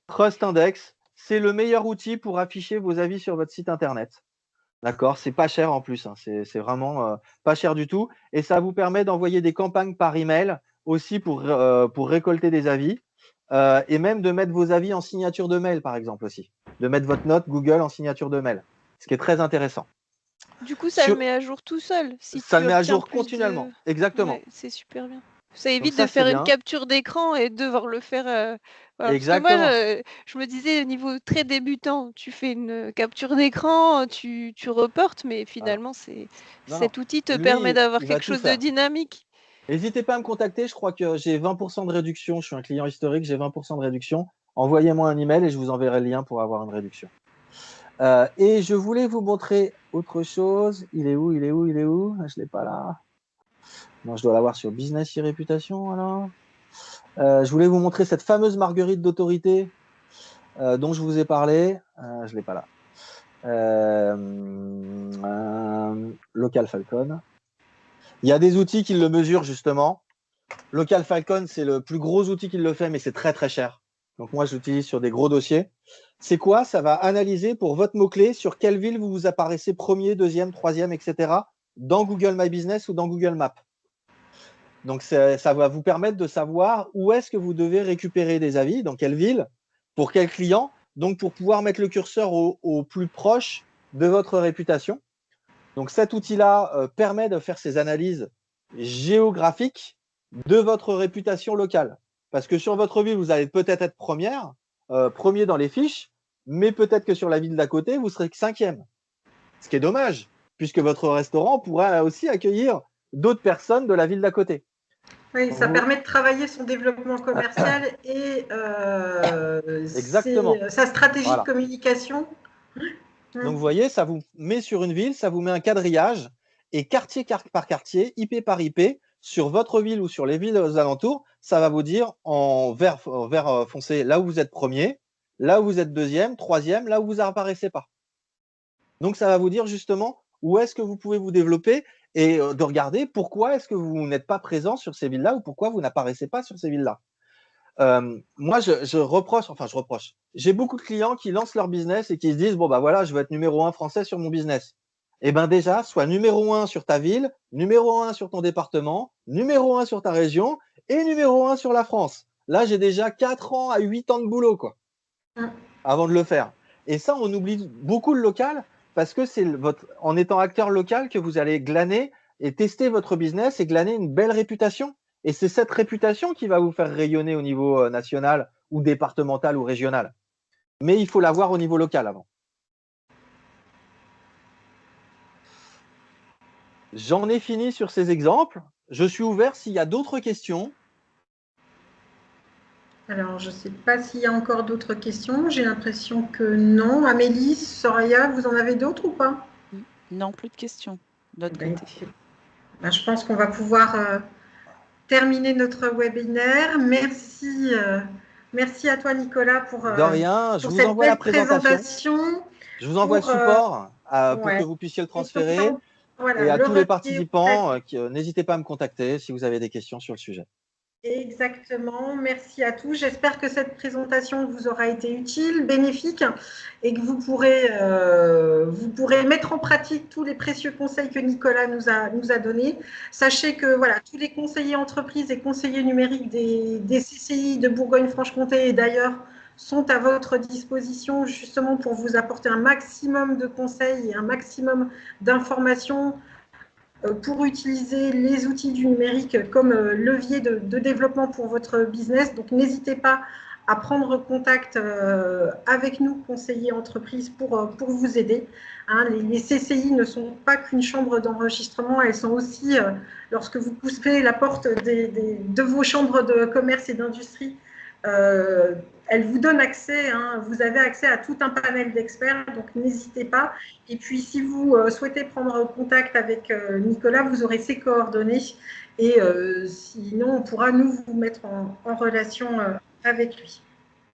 Trust Index, c'est le meilleur outil pour afficher vos avis sur votre site internet. D'accord, c'est pas cher en plus, c'est vraiment pas cher du tout. Et ça vous permet d'envoyer des campagnes par email aussi pour récolter des avis et même de mettre vos avis en signature de mail, par exemple aussi. De mettre votre note Google en signature de mail, ce qui est très intéressant. Du coup, ça le met à jour tout seul. Si ça tu le met à obtiens jour plus continuellement, de... exactement. Ouais, c'est super bien. Ça évite ça, de faire une bien. capture d'écran et de devoir le faire. Voilà. Exactement. Parce que moi, je me disais, au niveau très débutant, tu fais une capture d'écran, tu reportes, mais finalement, cet outil te permet d'avoir quelque chose de dynamique. N'hésitez pas à me contacter, je crois que j'ai 20% de réduction. Je suis un client historique, j'ai 20% de réduction. Envoyez-moi un email et je vous enverrai le lien pour avoir une réduction. Et je voulais vous montrer autre chose. Il est où? Je ne l'ai pas là. Non, je dois l'avoir sur Business et Réputation alors. Je voulais vous montrer cette fameuse marguerite d'autorité dont je vous ai parlé. Je ne l'ai pas là. Local Falcon. Il y a des outils qui le mesurent justement. Local Falcon, c'est le plus gros outil qui le fait, mais c'est très très cher. Donc moi, je l'utilise sur des gros dossiers. C'est quoi? Ça va analyser pour votre mot-clé sur quelle ville vous apparaissez premier, deuxième, troisième, etc. dans Google My Business ou dans Google Maps. Donc ça va vous permettre de savoir où est-ce que vous devez récupérer des avis, dans quelle ville, pour quel client, donc pour pouvoir mettre le curseur au plus proche de votre réputation. Donc cet outil-là permet de faire ces analyses géographiques de votre réputation locale. Parce que sur votre ville, vous allez peut-être être premier dans les fiches, mais peut-être que sur la ville d'à côté, vous serez 5e. Ce qui est dommage, puisque votre restaurant pourra aussi accueillir d'autres personnes de la ville d'à côté. Oui, ça permet de travailler son développement commercial et sa stratégie de communication. Donc, vous voyez, ça vous met sur une ville, ça vous met un quadrillage et quartier par quartier, IP par IP, sur votre ville ou sur les villes aux alentours, ça va vous dire en vert foncé là où vous êtes premier, là où vous êtes deuxième, troisième, là où vous n'apparaissez pas. Donc, ça va vous dire justement où est-ce que vous pouvez vous développer et de regarder pourquoi est-ce que vous n'êtes pas présent sur ces villes-là ou pourquoi vous n'apparaissez pas sur ces villes-là. Moi, je reproche. J'ai beaucoup de clients qui lancent leur business et qui se disent, bon, bah voilà, je veux être numéro 1 français sur mon business. Eh bien déjà, sois numéro 1 sur ta ville, numéro 1 sur ton département, numéro 1 sur ta région et numéro 1 sur la France. Là, j'ai déjà 4 ans à 8 ans de boulot, quoi, avant de le faire. Et ça, on oublie beaucoup le local parce que c'est en étant acteur local que vous allez glaner et tester votre business et glaner une belle réputation. Et c'est cette réputation qui va vous faire rayonner au niveau national ou départemental ou régional. Mais il faut l'avoir au niveau local avant. J'en ai fini sur ces exemples. Je suis ouvert s'il y a d'autres questions. Alors, je ne sais pas s'il y a encore d'autres questions. J'ai l'impression que non. Amélie, Soraya, vous en avez d'autres ou pas? Non, plus de questions de notre côté. Je pense qu'on va pouvoir terminer notre webinaire. Merci, merci à toi, Nicolas, pour, de rien, je vous cette envoie belle la présentation. Je vous envoie le support pour que vous puissiez le transférer. Et à tous les participants, n'hésitez pas à me contacter si vous avez des questions sur le sujet. Exactement, merci à tous. J'espère que cette présentation vous aura été utile, bénéfique et que vous pourrez mettre en pratique tous les précieux conseils que Nicolas nous a donnés. Sachez que voilà, tous les conseillers entreprises et conseillers numériques des CCI de Bourgogne-Franche-Comté et d'ailleurs sont à votre disposition justement pour vous apporter un maximum de conseils et un maximum d'informations pour utiliser les outils du numérique comme levier de développement pour votre business. Donc, n'hésitez pas à prendre contact avec nous, conseillers entreprises, pour vous aider. Les CCI ne sont pas qu'une chambre d'enregistrement, elles sont aussi, lorsque vous poussez la porte de vos chambres de commerce et d'industrie, elle vous donne accès, vous avez accès à tout un panel d'experts, donc n'hésitez pas. Et puis, si vous souhaitez prendre contact avec Nicolas, vous aurez ses coordonnées et sinon, on pourra nous vous mettre en relation avec lui.